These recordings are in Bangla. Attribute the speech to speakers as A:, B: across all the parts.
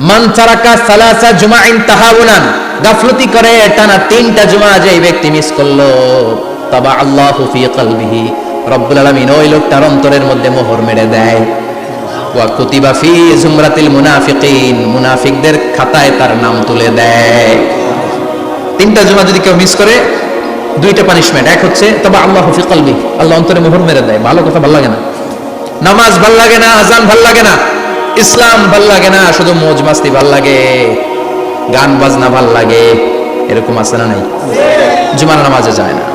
A: মান তারাকা সালাসা জুমাইন তাহাউনান, গাফলতি করে টানা 3টা জুমা যে ব্যক্তি মিস করলো, তাবা আল্লাহু ফি কলবিহি, রব্বুল আলামিন ওই লোকটার অন্তরের মধ্যে মোহর মেরে দেয়। ওয়া কুতিবা ফি জুমরাতিল মুনাফিকিন, মুনাফিকদের খাতায় তার নাম তুলে দেয়। 3টা জুমা যদি কেউ মিস করে, 2টা পানিশমেন্ট। এক হচ্ছে তাবা আল্লাহু ফি কলবি, আল্লাহ অন্তরে মোহর মেরে দেয়। ভালো কথা ভালো লাগে না, নামাজ ভাল লাগে না, আজান ভাল লাগে না, ইসলাম ভাল লাগে না, শুধু মৌজ মাস্তি ভাল লাগে, গান বাজনা ভাল লাগে, এরকম আছে না নাই? জুমার নামাজে যায় না।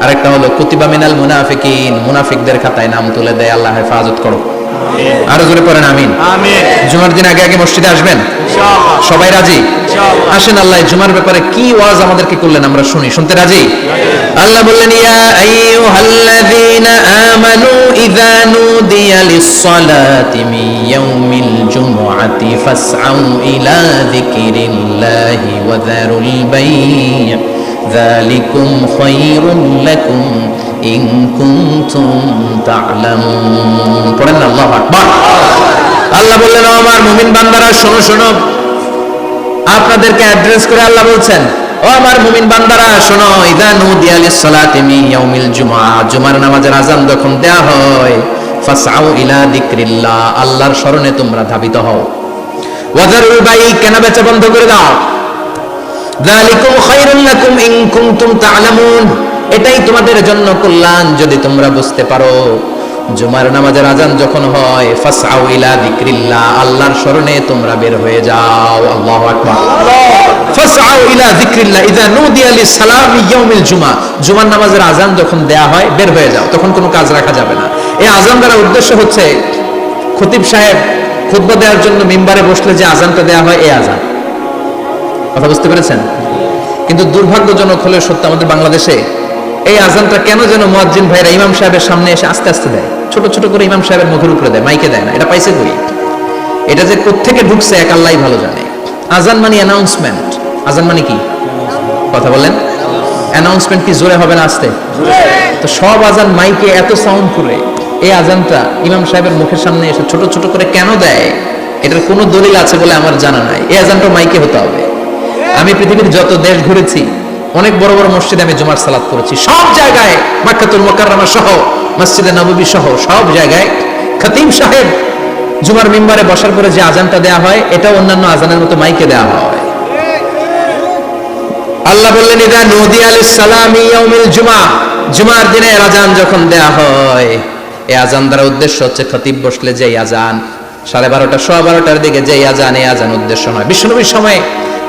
A: আরেকটা হলো কুতিবা মিনাল মুনাফিকিন, মুনাফিকদের খাতায় নাম তুলে দেয়। আল্লাহ হেফাজত করো, আরো জোরে পড়েন আমিন। জুমার দিন আগে আগে মসজিদে আসবেন ইনশাআল্লাহ, সবাই রাজি? আসেন, আল্লাহ জুমার ব্যাপারে কি ওয়াজ আমাদেরকে করলেন আমরা শুনি। শুনতে রাজি? আল্লাহ বললেন, ইয়া আইয়ুহাল্লাযীনা আমানু ইযা নুদিয়া লিস-সালাতি মিন ইয়াউমিল জুমআতি ফাসআউ ইলা যিকরিল্লাহি ওয়া যারুল বাই', যালিকুম খায়রুল লাকুম ইন কুনতুম তা'লামুন। পড়েন না আল্লাহু আকবার। আল্লাহ বললেন, ও আমার মুমিন বান্দারা শোনো শোনো। আপনাদেরকে অ্যাড্রেস করে আল্লাহ বলছেন, ও আমার মুমিন বান্দারা শোনো, ইযা নুদিয়া লিস-সালাতি মিন ইয়াউমিল জুমআ, জুমার নামাজের আযান যখন দেয়া হয়, ফাসআউ ইলা যিকরিল্লাহ, আল্লাহর স্মরণে তোমরা ধাবিত হও। ওয়া যারুল বাই', কেনা বেচা বন্ধ করে দাও। যালিকুম খায়রুল লাকুম ইন কুনতুম তা'লামুন, এটাই তোমাদের জন্য কল্যাণ যদি তোমরা বুঝতে পারো। জুমার নামাজের আযান যখন হয়, ফাসআউ ইলা যিকরিল্লাহ, আল্লাহর স্মরণে তোমরা বের হয়ে যাও। আল্লাহু আকবার। ফাসআউ ইলা যিকরিল্লাহ ইযা নুদিয়া লিস-সালামি ইয়াউমিল জুমআ, জুমার নামাজের আযান যখন দেয়া হয় বের হয়ে যাও, তখন কোনো কাজ রাখা যাবে না। এই আযান দ্বারা উদ্দেশ্য হচ্ছে খতিব সাহেব খুতবা দেওয়ার জন্য মিম্বারে বসলে যে আযানটা দেয়া হয়, এই আযান। কথা বুঝতে পেরেছেন? কিন্তু দুর্ভাগ্যজনক হলে সত্য, আমাদের বাংলাদেশে এই আযানটা কেন যেন মুয়াজ্জিন ভাইরা ইমাম সাহেবের সামনে এসে আস্তে আস্তে দেয়, ছোট ছোট করে ইমাম সাহেবের মুখের উপরে দেয়, মাইকে দেয় না। এটা পাইছে কই? এটা যে কোত্থেকে ঢুকছে এক আল্লাহই ভালো জানে। আযান মানে অ্যানাউন্সমেন্ট। আযান মানে কি? কথা বলেন। অ্যানাউন্সমেন্ট কি জোরে হবে না আস্তে? তো সব আযান মাইকে এত সাউন্ড করে, এই আযানটা ইমাম সাহেবের মুখের সামনে এসে ছোট ছোট করে কেন দেয়? এটার কোনো দলিল আছে বলে আমার জানা নাই। এই আযানটা মাইকে হতে হবে। আমি পৃথিবীর যত দেশ ঘুরেছি, অনেক বড় বড় মসজিদে আমি জুমার সালাত করেছি, সব জায়গায় মক্কাতুল মুকাররমা সহ মসজিদে নববী সহ সব জায়গায় খতিব সাহেব জুমার মিম্বারে বসার পরে যে আযানটা দেয়া হয়, এটা অন্যান্য আযানের মতো মাইকে দেয়া হয়। আল্লাহ বললেন, ইযা নুদিয়া লিস-সালামি ইয়াউমিল জুমআ, জুমার দিনের আযান যখন দেয়া হয়, এই আযান দ্বারা উদ্দেশ্য হচ্ছে খতিব বসলে যে আযান 12:30 12:15 দিকে যে আযান, এই আযান উদ্দেশ্য নয়। বিশ্বনবীর সময়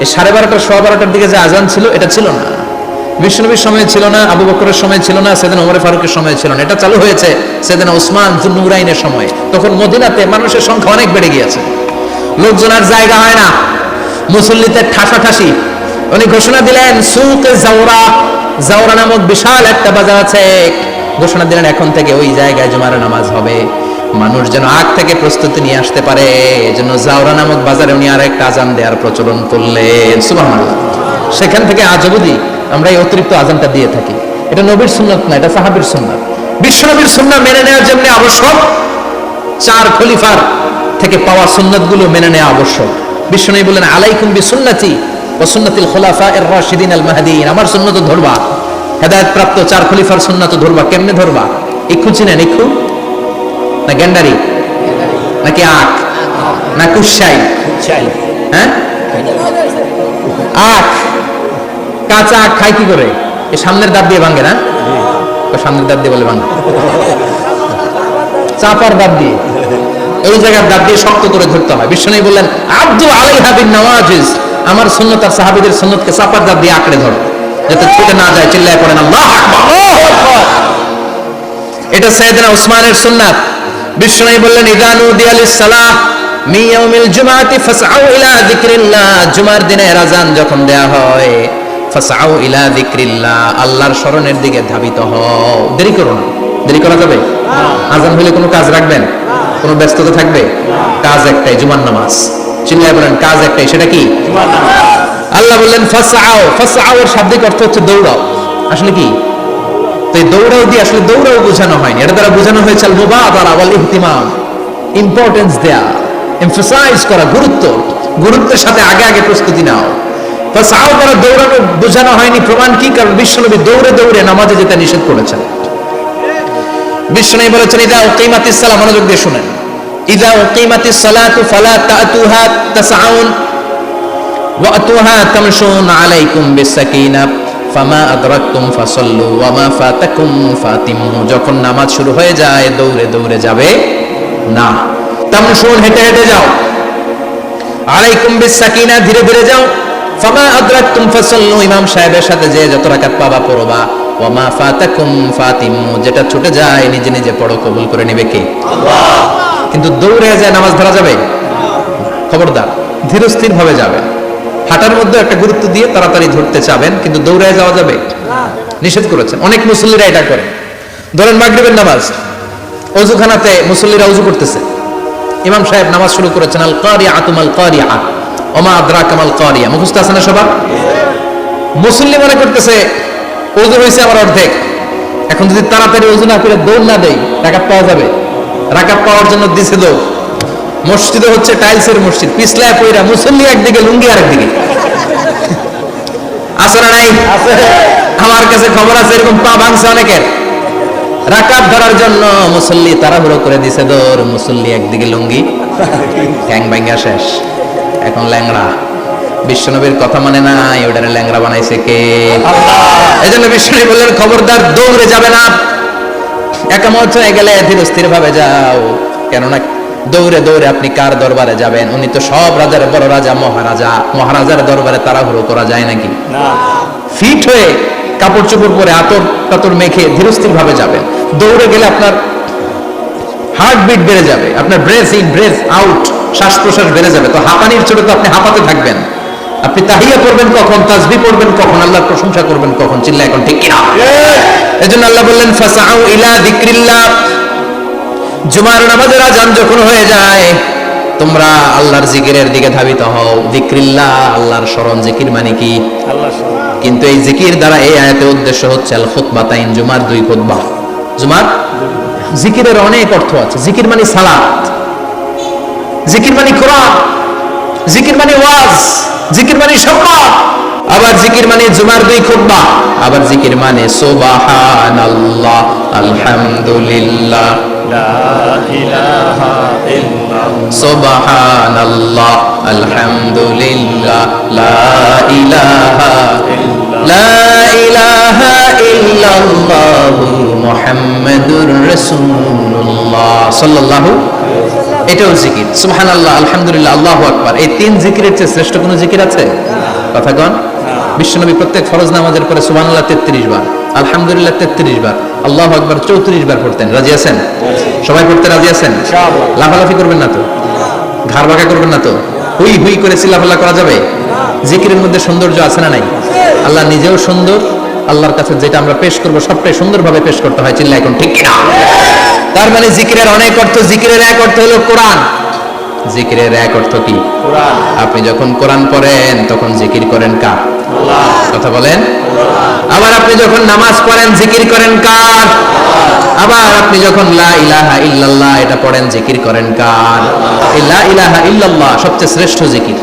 A: এই 12:30 12:15 দিকে যে আযান ছিল, এটা ছিল না। বিশ্বনবীর সময় ছিল না, আবু বকরের সময় ছিল না, সাইয়েদনা ওমর ফারুকের সময় ছিল না। এটা চালু হয়েছে সাইয়েদনা উসমান যুন্নুরাইনের সময়। তখন মদিনাতে মানুষের সংখ্যা অনেক বেড়ে গিয়েছে, লোকজনের জায়গা হয় না, মুসল্লিতে ঠাসাঠাসি। উনি ঘোষণা দিলেন, সুকে জাওরা, জাওরা নামক বিশাল একটা বাজার আছে, ঘোষণা দিলেন এখন থেকে ওই জায়গায় জুমার নামাজ হবে। মানুষ যেন আগ থেকে প্রস্তুতি নিয়ে আসতে পারে, এজন্য জাওরা নামক বাজারে উনি আরেকটা আযান দেওয়ার প্রচলন করলেন। সুবহানাল্লাহ। সেখান থেকে আজ অবধি আমরা এই অতিরিক্ত আযানটা দিয়ে থাকি। এটা নবীর সুন্নাত না, এটা সাহাবীর সুন্নাত। বিশ্বনবীর সুন্নাহ মেনে নেওয়ার জন্য আবশ্যক 4 খলিফার থেকে পাওয়া সুন্নাতগুলো মেনে নেওয়া আবশ্যক। বিশ্বনবী বলেন, আলাইকুম বিসুন্নতি ওয়া সুন্নাতিল খুলাফায়ে আর-রাশিদিন আল-মাহদিয়িন, আমার সুন্নাত ধরবা, হেদায়েত প্রাপ্ত 4 খলিফার সুন্নাত ধরবা। কেমনে ধরবা? ইক্ষু চিনেন? ইক্ষু না গেন্ডারি নাকি আখ না কুশাই? হ্যাঁ, আখ। কাঁচা আখ খাই কি করে? এই সামনের দাঁত দিয়ে ভাঙে না? সামনের দাঁত দিয়ে বলে ভাঙে, চাপার দাঁত দিয়ে, এই জায়গার দাঁত দিয়ে শক্ত করে ধরতে হয়। বিশ্বনবী বললেন, আব্দু আলাইহা বিন নওয়াজিজ, আমার সুন্নাত আর সাহাবীদের সুন্নাতকে চাপার দাঁত দিয়ে আঁকড়ে ধরো, যাতে ছুটে না যায়। চিল্লায় পড়েন আল্লাহু আকবার। এটা সাইয়েদনা উসমানের সুন্নাত। বিশ্বনবী বললেন, ইযা নুদিয়া লিস-সালাহ মিন ইয়াউমিল জুমআতি ফাসআউ ইলা যিকরিল্লাহ, জুমার দিনের আযান যখন দেয়া হয়, ফাসআউ ইলা যিকরিল্লাহ, আল্লাহর স্মরণের দিকে ধাবিত হও। দেরি করো না। দেরি করা যাবে? আযান হলে কোনো কাজ রাখবেন? কোনো ব্যস্ততা থাকবে? কাজ একটাই, জুমার নামাজ। চিল্লায় বলেন, কাজ একটাই, সেটা কি? জুমার নামাজ। আল্লাহ বললেন ফাসআউ, ফাসআউ এর শাব্দিক অর্থ হচ্ছে দৌড়াও। আসলে কি? তো এই দৌড়াও দিয়ে আসলে দৌড়াও বোঝানো হয়নি, এটা দ্বারা বোঝানো হয়েছে আল মুবাদারা ওয়াল ইহতিমাম, ইম্পর্টেন্স দেয়া, এমফাসাইজ করা, গুরুত্ব। গুরুত্বের সাথে আগে আগে প্রস্তুতি নাও। ফাসাউ দ্বারা দৌড়ানো বোঝানো হয়নি, প্রমাণ কি? কারণ বিশ্বনবী দৌড়ে দৌড়ে নামাজে যেতে নিষেধ করেছেন। বিশ্বনবী বলেছেন ইদা উকিমাতিস সালাহ, মনোযোগ দিয়ে শুনেন, ইদা উকিমাতিস সালাতু ফালা তাতুহা তাসআউন ওয়া আতুহা তামশুন আলাইকুম বিসাকিনাহ ফামা আদরাকতুম ফাসাল্লু ওয়া মা ফাতাকুম ফাতিমু। যখন নামাজ শুরু হয়ে যায় দৌড়ে দৌড়ে যাবে না, তামশুন হেঁটে হেঁটে যাও, আলাইকুম বিসাকিনাহ ধীরে ধীরে যাও, ফামা আদরাকতুম ফাসাল্লু ইমাম সাহেবের সাথে যে যত রাকাত পাবা পড়বা, ওয়া মা ফাতাকুম ফাতিমু যেটা ছুটে যায় নিজে নিজে পড়ো, কবুল করে নেবে কে? আল্লাহ। কিন্তু দৌড়ে যায় নামাজ ধরা যাবে? খবরদার, ধীরস্থির ভাবে যাবেন। হাঁটার মধ্যে একটা গুরুত্ব দিয়ে তাড়াতাড়ি ধরতে চাবেন, কিন্তু দৌড়ে যাওয়া যাবে? নিষেধ করেছেন। অনেক মুসল্লিরা এটা করে। ধরেন মাগরিবের নামাজ, ওযুখানাতে মুসল্লিরা ওযু করতেছে, ইমাম সাহেব নামাজ শুরু করেছেন, আল কারিআতু মাল কারিআ ওমা আদরাকা মাল কারিয়া, মুখস্থ আছে না সবার? মুসল্লি মনে করতেছে ওযু হয়েছে আমার অর্ধেক, এখন যদি তাড়াতাড়ি ওযু না করে দৌড় না দেই রাকাত পাওয়া যাবে? রাকাত পাওয়ার জন্য দিছে দৌড়। মসজিদে হচ্ছে টাইলসের মসজিদ, পিছলায় পয়রা মুসল্লি একদিকে, লুঙ্গি আরেকদিকে। আছে না নাই? আমার কাছে খবর আছে এরকম পা ভাঙছে অনেকের। রাকাত ধরার জন্য মুসল্লি তাড়াহুড়ো করে দিছে দৌড়, মুসল্লি একদিকে লুঙ্গি, ঠ্যাং ভাঙা শেষ, এখন ল্যাংড়া। বিশ্বনবীর কথা মানে নাই, ওটারে ল্যাংড়া বানাইছে কে? আল্লাহ। এজন্য বিশ্বনবী বললেন খবরদার দৌড়ে যাবে না, একামত হয়ে গেলে ধীরস্থির ভাবে যাও। কেননা দৌড়ে দৌড়ে আপনি কার দরবারে যাবেন? উনি তো সব রাজার বড় রাজা, মহারাজা। মহারাজার দরবারে তাড়াহুড়ো করা যায় নাকি? না। ফিট হয়ে কাপড় চোপড় পরে আতর টাতর মেখে ধীরস্থির ভাবে যাবেন। দৌড়ে গেলে আপনার হার্টবিট বেড়ে যাবে, আপনার ব্রেথ ইন ব্রেথ আউট, শ্বাস প্রশ্বাস বেড়ে যাবে। তো হাঁপানির চোটে তো আপনি হাঁপাতে থাকবেন। আপনি তাহিয়া পড়বেন কখন, তাসবিহ পড়বেন কখন, আল্লাহর প্রশংসা করবেন কখন? চিল্লা এখন ঠিক কিনা? এজন্য আল্লাহ বললেন ফাসাউ ইলা যিকরিল্লাহ, জুমার নামাজের আযান যখন হয়ে যায় তোমরা আল্লাহর জিকিরের দিকে ধাবিত হও। যিকরিল্লাহ, আল্লাহর স্মরণ। জিকির মানে কি? আল্লাহর স্মরণ। কিন্তু এই জিকির দ্বারা এই আয়াতের উদ্দেশ্য হচ্ছে আল খুতবাতাইন, জুমার দুই খুতবা। জুমার জিকিরের অনেক অর্থ আছে। জিকির মানে সালাত, জিকির মানে কোরআন, জিকির মানে ওয়াজ, জিকির মানে সম্মান। আবার জিকির মানে জুমার দুই খুতবা। আবার জিকির মানে সুবহানাল্লাহ, আলহামদুলিল্লাহ, লা ইলাহা ইল্লাল্লাহ, সুবহানাল্লাহ, আলহামদুলিল্লাহ, লা ইলাহা ইল্লাল্লাহ, লা ইলাহা ইল্লাল্লাহ, মুহাম্মাদুর রাসূলুল্লাহ সাল্লাল্লাহু আলাইহি ওয়াসাল্লাম। এটাও জিকির। সুবহানাল্লাহ, আলহামদুলিল্লাহ, আল্লাহু আকবার। এই তিন জিকিরের চেয়ে শ্রেষ্ঠ কোনো জিকির আছে? কথা কন। বিশ্বনবী প্রত্যেক ফরজ নামাজের পরে সুবহানাল্লাহ 33 বার, আলহামদুলিল্লাহ 33 বার, আল্লাহু আকবার 34 বার পড়তেন। রাজি আছেন? সবাই পড়তে রাজি আছেন? ইনশাআল্লাহ। লাফালাফি করবেন না তো? ঘাড় বাঁকা করবেন না তো? হুই হুই করে চিল্লাফাল্লা করা যাবে? জিকিরের মধ্যে সৌন্দর্য আছে না নাই? আল্লাহ নিজেও সুন্দর, আল্লাহর কাছে যেটা আমরা পেশ করব সবটাই সুন্দরভাবে পেশ করতে হয়। চিল্লা এখন ঠিক কিনা? তার মানে জিকিরের অনেক অর্থ। জিকিরের এক অর্থ হলো কোরআন। জিকিরের এক অর্থ কি? কোরআন। আপনি যখন কোরআন পড়েন তখন জিকির করেন কার? আল্লাহ। কথা বলেন। আবার আপনি যখন নামাজ পড়েন জিকির করেন কার? আবার আপনি যখন লা ইলাহা ইল্লাল্লাহ এটা পড়েন জিকির করেন কার? লা ইলাহা ইল্লাল্লাহ সবচেয়ে শ্রেষ্ঠ জিকির।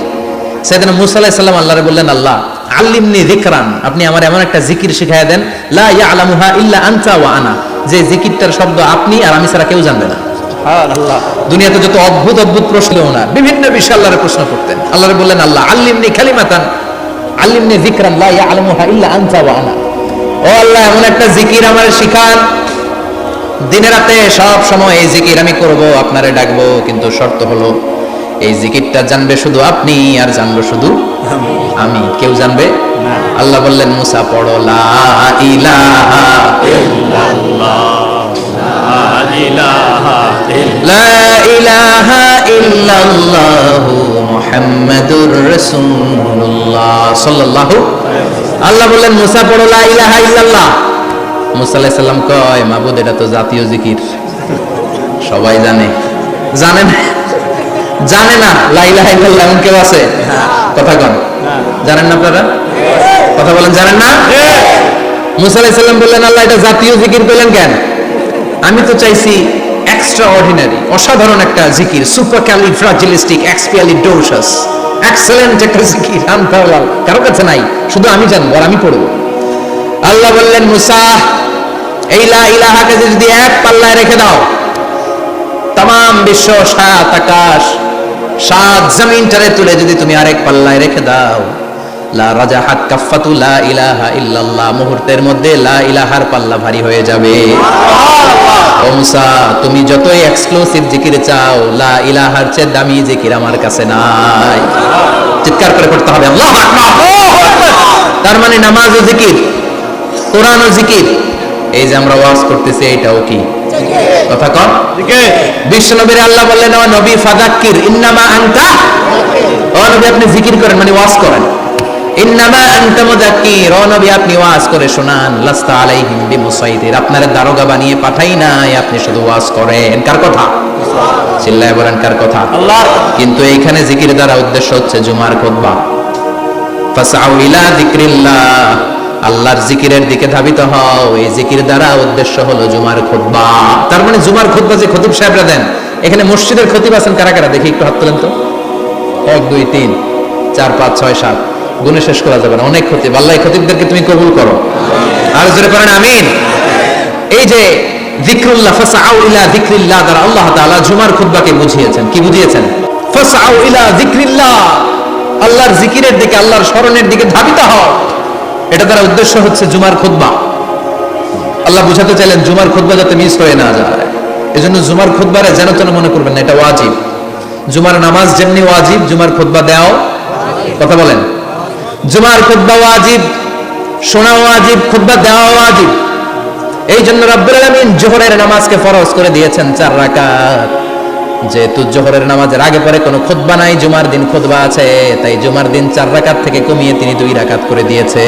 A: সাইয়েদনা মুসা আলাইহিস সালাম আল্লাহরে বললেন, আল্লাহ আল্লিমনি যিকরান, আপনি আমার এমন একটা জিকির শিখায়া দেন, লা ইয়ালামুহা ইল্লা আনতা ওয়া আনা, যে জিকিরটার শব্দ আপনি আর আমি ছাড়া কেউ জানবে না। সুবহানাল্লাহ। দুনিয়াতে যত অদ্ভুত অদ্ভুত প্রশ্ন ওনার, বিভিন্ন বিষয়ে আল্লাহরে প্রশ্ন করতেন। আল্লাহরে বললেন, আল্লাহ আল্লিমনি কালিমাতান, আল্লিমনি যিকরান লা ইয়ালামুহা ইল্লা আনতা ওয়া আনা। ও আল্লাহ এমন একটা জিকির আমার শিখান, দিনে রাতে সব সময় এই জিকির আমি করব, আপনারে ডাকবো, কিন্তু শর্ত হলো এই জিকিরটা জানবে শুধু আপনি আর জানবো শুধু আমি, কেউ জানবে না। আল্লাহ বললেন মুসা পড়ো লা ইলাহা ইল্লাল্লাহ, লা ইলাহা ইল্লাল্লাহ, মুহাম্মাদুর রাসূলুল্লাহ সাল্লাল্লাহু আলাইহি ওয়াসাল্লাম। আল্লাহ বললেন মুসা পড়ো লা ইলাহা ইল্লাল্লাহ। মুসা আলাইহিস সালাম কয়, মাবুদ এটা তো জাতীয় জিকির, সবাই জানে। জানেন? জানে না লা ইলাহা ইল্লাল্লাহ এমন কেউ আছে? কথা কন। জানেন না আপনারা? কথা বলেন, জানেন না? মুসা আলাইহিস সালাম বললেন, আল্লাহ এটা জাতীয় জিকির বললেন কেন? আমি তো চাইছি এক্সট্রা অর্ডিনারি, অসাধারণ একটা জিকির, সুপারক্যালিফ্রাজিলিস্টিক এক্সপিয়ালিডোসাস, এক্সেলেন্ট একটা জিকির আনফাওয়াল কারো কাছে নাই, শুধু আমি জানবো আর আমি পড়বো। আল্লাহ বললেন মুসা, এই লা ইলাহাকে যদি এক পাল্লায় রেখে দাও, তাম বিশ্ব, সাত আকাশ, সাত জমিনটারে তুলে যদি তুমি আরেক পাল্লায় রেখে দাও, লা রাজাহাত কাফাতু লা ইলাহা ইল্লাল্লাহ, মুহূর্তের মধ্যে লা ইলাহার পাল্লা ভারী হয়ে যাবে। ও মুসা, তুমি যতই এক্সক্লুসিভ জিকির চাও, লা ইলাহার চেয়ে দামি জিকির আমার কাছে নাই। চিৎকার করে পড়তে হবে আল্লাহু আকবার। তার মানে নামাজ ও জিকির, কোরআন ও জিকির, এই যে আমরা ওয়াজ করতেছি এটাও কি কথা কন? বিশ্ব নবীর আল্লাহ বললেন, ও নবী ফাযাক্কির ইন্নামা আনতা, ও নবী আপনি জিকির করেন মানে ওয়াজ করেন। ইন্নামা আনতা মুযাক্কির, ও নবী আপনি ওয়াজ করে শোনান। লাস্তা আলাইহিম বিমুসাইতির, আপনারে দারোগা বানিয়ে পাঠাই নাই, আপনি শুধু ওয়াজ করেন। কার কথা? চিল্লায় বলেন কার কথা? আল্লাহর। কিন্তু এইখানে জিকির দ্বারা উদ্দেশ্য হচ্ছে জুমার খুতবা। ফাসআউ ইলা যিকরিল্লাহ, আল্লাহর জিকিরের দিকে ধাবিত হও। এই জিকির দ্বারা উদ্দেশ্য হলো জুমার খুতবা। তার মানে জুমার খুতবা যে খতিব সাহেবরা দেন, এখানে মসজিদের খতিব আছেন কারা কারা? দেখি একটু হাত তোলেন তো। 1 2 3 4 5 6 7, গুণে শেষ করা যাবে না, অনেক খতিব। আল্লাহ এই খতিবদেরকে তুমি কবুল করো, আর জোরে করেন আমিন। এই যে যিকরুল্লাহ, ফাসআউ ইলা যিকরিল্লাহ দ্বারা আল্লাহ তাআলা জুমার খুতবাকে বুঝিয়েছেন। কি বুঝিয়েছেন? ফাসআউ ইলা যিকরিল্লাহ, আল্লাহর জিকিরের দিকে, আল্লাহর স্মরণের দিকে ধাবিত হও। এটা দ্বারা উদ্দেশ্য হচ্ছে জুমার খুতবা। আল্লাহ বুঝাতে চাইলেন জুমার খুতবা যাতে মিস হয়ে না যায়। এজন্য জুমার খুতবারে যেন তেন মনে করবেন না, এটা ওয়াজিব। জুমার নামাজ যেমনি ওয়াজিব, জুমার খুতবা দেওয়াও, কথা বলেন, জুমার খুতবা ওয়াজিব, শোনা ওয়াজিব, খুতবা দেওয়া ওয়াজিব। এই জন্য রব্বুল আলামিন জোহরের নামাজকে ফরজ করে দিয়েছেন 4 রাকাত। যেহেতু জোহরের নামাজের আগে পরে কোনো খুতবা নাই, জুমার দিন খুতবা আছে, তাই জুমার দিন 4 রাকাত থেকে কমিয়ে তিনি 2 রাকাত করে দিয়েছে।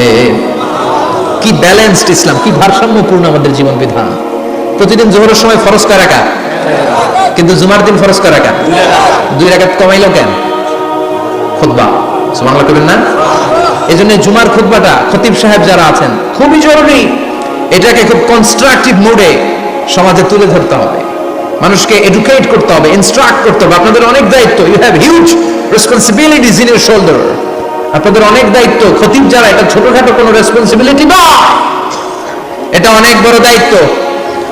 A: কি ব্যালেন্সড ইসলাম, কি ভারসাম্যপূর্ণ আমাদের জীবন বিধান। প্রতিদিন জোহরের সময় ফরজ কয় রাকাত, কিন্তু জুমার দিন ফরজ কয় রাকাত? 2 রাকাত কমাইলো কেন? খুতবা, সুবহানাল্লাহ কইবেন না? এজন্য জুমার খুতবাটা খতিব সাহেব যারা আছেন খুবই জরুরি। এটাকে খুব কনস্ট্রাকটিভ মোডে সমাজে তুলে ধরতে হবে, মানুষকে এডুকেট করতে হবে, ইনস্ট্রাক্ট করতে হবে। আপনাদের অনেক দায়িত্ব, you have huge responsibilities in your shoulder. আপনাদের অনেক দায়িত্ব। খতিব যারা, এটা ছোটখাটো কোনো রেসপন্সিবিলিটি না, এটা অনেক বড় দায়িত্ব।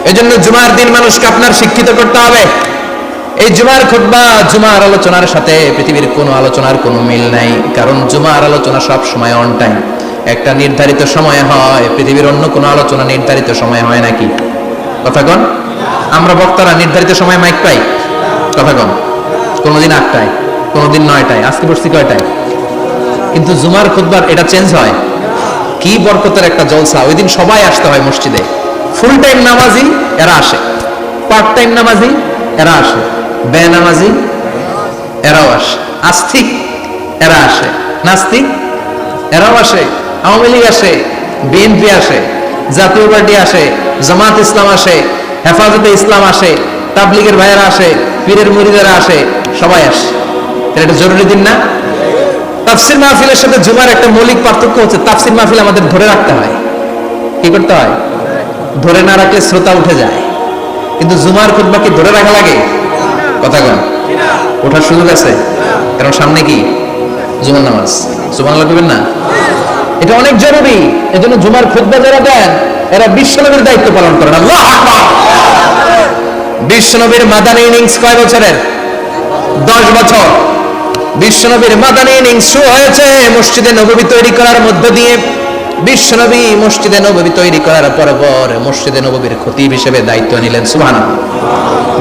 A: এজন্য জুমার দিন মানুষকে আপনার শিক্ষিত করতে হবে। এই জুমার খুতবা, জুমার আলোচনার সাথে পৃথিবীর কোনো আলোচনার কোনো মিল নাই। কারণ জুমার আলোচনা সব সময় অন টাইম, একটা নির্ধারিত সময়ে হয়। পৃথিবীর অন্য কোনো আলোচনা নির্ধারিত সময়ে হয় নাকি? কথা কন। আমরা বক্তারা নির্ধারিত সময় মাইক পাই, কথা কন। কোনদিন 8টায়, কোনদিন 9টায়, আজকে বসছি কয়টায়? কিন্তু জুমার খুতবার এটা চেঞ্জ হয়। কি বরকতের একটা জলসা! ওই দিন সবাই আসতে হয় মসজিদে। ফুল টাইম নামাজি এরা আসে, পার্ট টাইম নামাজি এরা আসে, বেনামাজি এরাও আসে, আস্তিক এরা আসে, নাস্তিক এরাও আসে, আওয়ামী লীগ আসে, বিএনপি আসে, জাতীয় পার্টি আসে, জামাত ইসলাম আসে, হেফাজতে ইসলাম আসে, তাবলীগের ভাইয়েরা আসে, পীরের মুরিদেরা আসে, সবাই আসে। এটা জরুরি দিন না? তাফসীর মাহফিলের সাথে জুমার একটা মৌলিক পার্থক্য হচ্ছে, তাফসীর মাহফিল আমাদের ধরে রাখতে হয়। কি করতে হয়? ধরে না রাখলে শ্রোতা উঠে যায়। কিন্তু জুমার খুতবা কি ধরে রাখা লাগে? কথা কন। ওঠার সুযোগ আছে, কারণ সামনে কি জুমার নামাজ। সুবহানাল্লাহ কইবেন না? এটা অনেক জরুরি। এজন্য জুমার খুতবা যারা দেন, এরা বিশ্বনবীর দায়িত্ব পালন করেন। আল্লাহু আকবার। বিশ্বনবীর মাদানী ইনিংস কয় বছরের? 10 বছর। বিশ্বনবীর মাদানী ইনিংস শুরু হয়েছে মসজিদে নববী তৈরি করার মধ্য দিয়ে। বিশ্বনবী মসজিদে নববী তৈরি করার পর মসজিদে নববীর খতিব হিসেবে দায়িত্ব নিলেন। সুবহানাল্লাহ।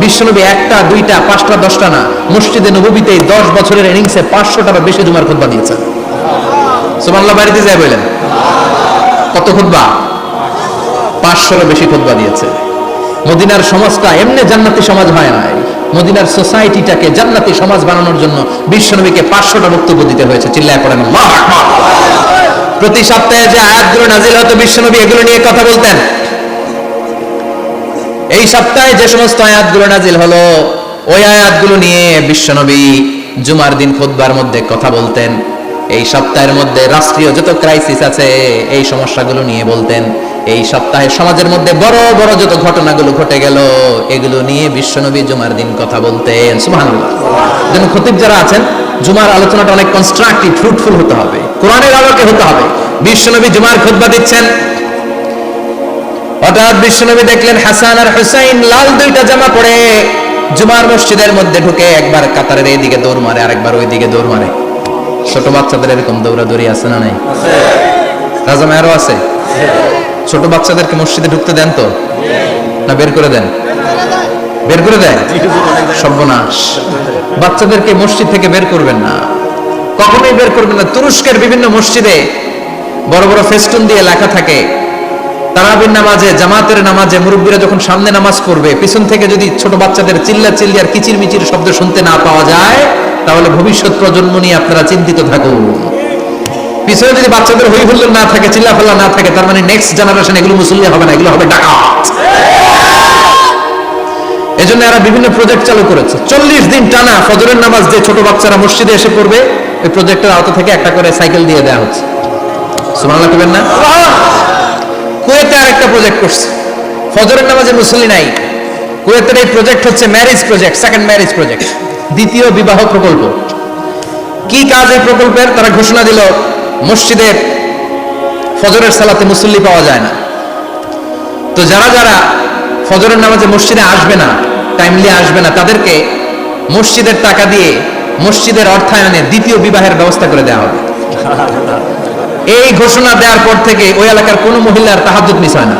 A: বিশ্বনবী 1টা 2টা 5টা 10টা না, মসজিদে নববীতে 10 বছরের ইনিংসে 500টারও বেশি জুমার খুতবা দিয়েছেন। সুবহানাল্লাহ। বাড়িতে যায় বলেন কত খুতবা? 500রও বেশি খুতবা দিয়েছে। মদিনার সমাজটা এমনি জান্নাতি সমাজ হয় নাই। মদিনার সোসাইটিটাকে জান্নাতি সমাজ বানানোর জন্য বিশ্বনবীকে 500টা বক্তব্য দিতে হয়েছে। চিল্লায় পড়েন আল্লাহু আকবার। প্রতি সপ্তাহে যে আয়াতগুলো নাজিল হতো, বিশ্বনবী এগুলো নিয়ে কথা বলতেন। এই সপ্তাহে যে সমস্ত আয়াতগুলো নাজিল হলো, ওই আয়াতগুলো নিয়ে বিশ্বনবী জুমার দিন খুতবার মধ্যে কথা বলতেন। এই সপ্তাহের মধ্যে রাষ্ট্রীয় যত ক্রাইসিস আছে, এই সমস্যাগুলো নিয়ে বলতেন। এই সপ্তাহে সমাজের মধ্যে বড় বড় যত ঘটনাগুলো ঘটে গেল এগুলো নিয়ে বিশ্বনবী জুমার দিন কথা বলতেন। সুবহানাল্লাহ। যেন খতিব যারা আছেন জুমার আলোচনাটা অনেক কনস্ট্রাকটিভ, ফ্রুটফুল হতে হবে, কোরআনের আলোকে হতে হবে। বিশ্বনবী জুমার খুতবা দিচ্ছেন, হঠাৎ বিশ্বনবী দেখলেন হাসান আর হুসাইন লাল দুইটা জামা পরে জুমার মসজিদের মধ্যে ঢুকে একবার কাতারের এইদিকে দৌড় মারে, আরেকবার ওইদিকে দৌড় মারে। ছোট বাচ্চাদের এরকম দৌড়াদৌড়ি আছে না নাই? রাজা মেয়ারও আছে। ছোট বাচ্চাদেরকে মসজিদে ঢুকতে দেন তো না বের করে দেন? বের করে দেন। সর্বনাশ, বাচ্চাদেরকে মসজিদ থেকে বের করবেন না, কখনোই বের করবেন না। তুরস্কের বিভিন্ন মসজিদে বড় বড় ফেস্টুন দিয়ে লেখা থাকে তারাবির নামাজে, জামাতের নামাজে মুরব্বীরা যখন সামনে নামাজ পড়বে পিছন থেকে যদি ছোট বাচ্চাদের চিল্লা চিল্লি আর কিচির মিচির শব্দ শুনতে না পাওয়া যায় তাহলে ভবিষ্যৎ প্রজন্ম নিয়ে আপনারা চিন্তিত থাকুন। পিছনে যদি বাচ্চাদের হই হুল্লোড় না থাকে, চিল্লাফাল্লা না থাকে, তার মানে নেক্সট জেনারেশন এগুলো মুসল্লি হবে না, এগুলো হবে ডাকাত। এজন্য এরা বিভিন্ন প্রজেক্ট চালু করেছে। 40 দিন টানা ফজরের নামাজ যে ছোট বাচ্চারা মসজিদে এসে পড়বে ওই প্রজেক্টের আওতা থেকে একটা করে সাইকেল দিয়ে দেওয়া হচ্ছে। সুবহানাল্লাহ বলবেন না? কুয়েতে আরেকটা প্রজেক্ট করছে, ফজরের নামাজে মুসল্লি নাই। কুয়েতের এই প্রজেক্ট হচ্ছে marriage project, second marriage project, দ্বিতীয় বিবাহ প্রকল্প। কি কাজ এই প্রকল্পের? তারা ঘোষণা দিল মসজিদে ফজরের সালাতে মুসল্লি পাওয়া যায় না, তো যারা যারা ফজরের নামাজে মসজিদে আসবে না, টাইমলি আসবে না, তাদেরকে মসজিদের টাকা দিয়ে মসজিদের অর্থায়নে দ্বিতীয় বিবাহের ব্যবস্থা করে দেওয়া হবে। এই ঘোষণা দেওয়ার পর থেকে ওই এলাকার কোনো মহিলার তাহাজ্জুদ মিস হয় না।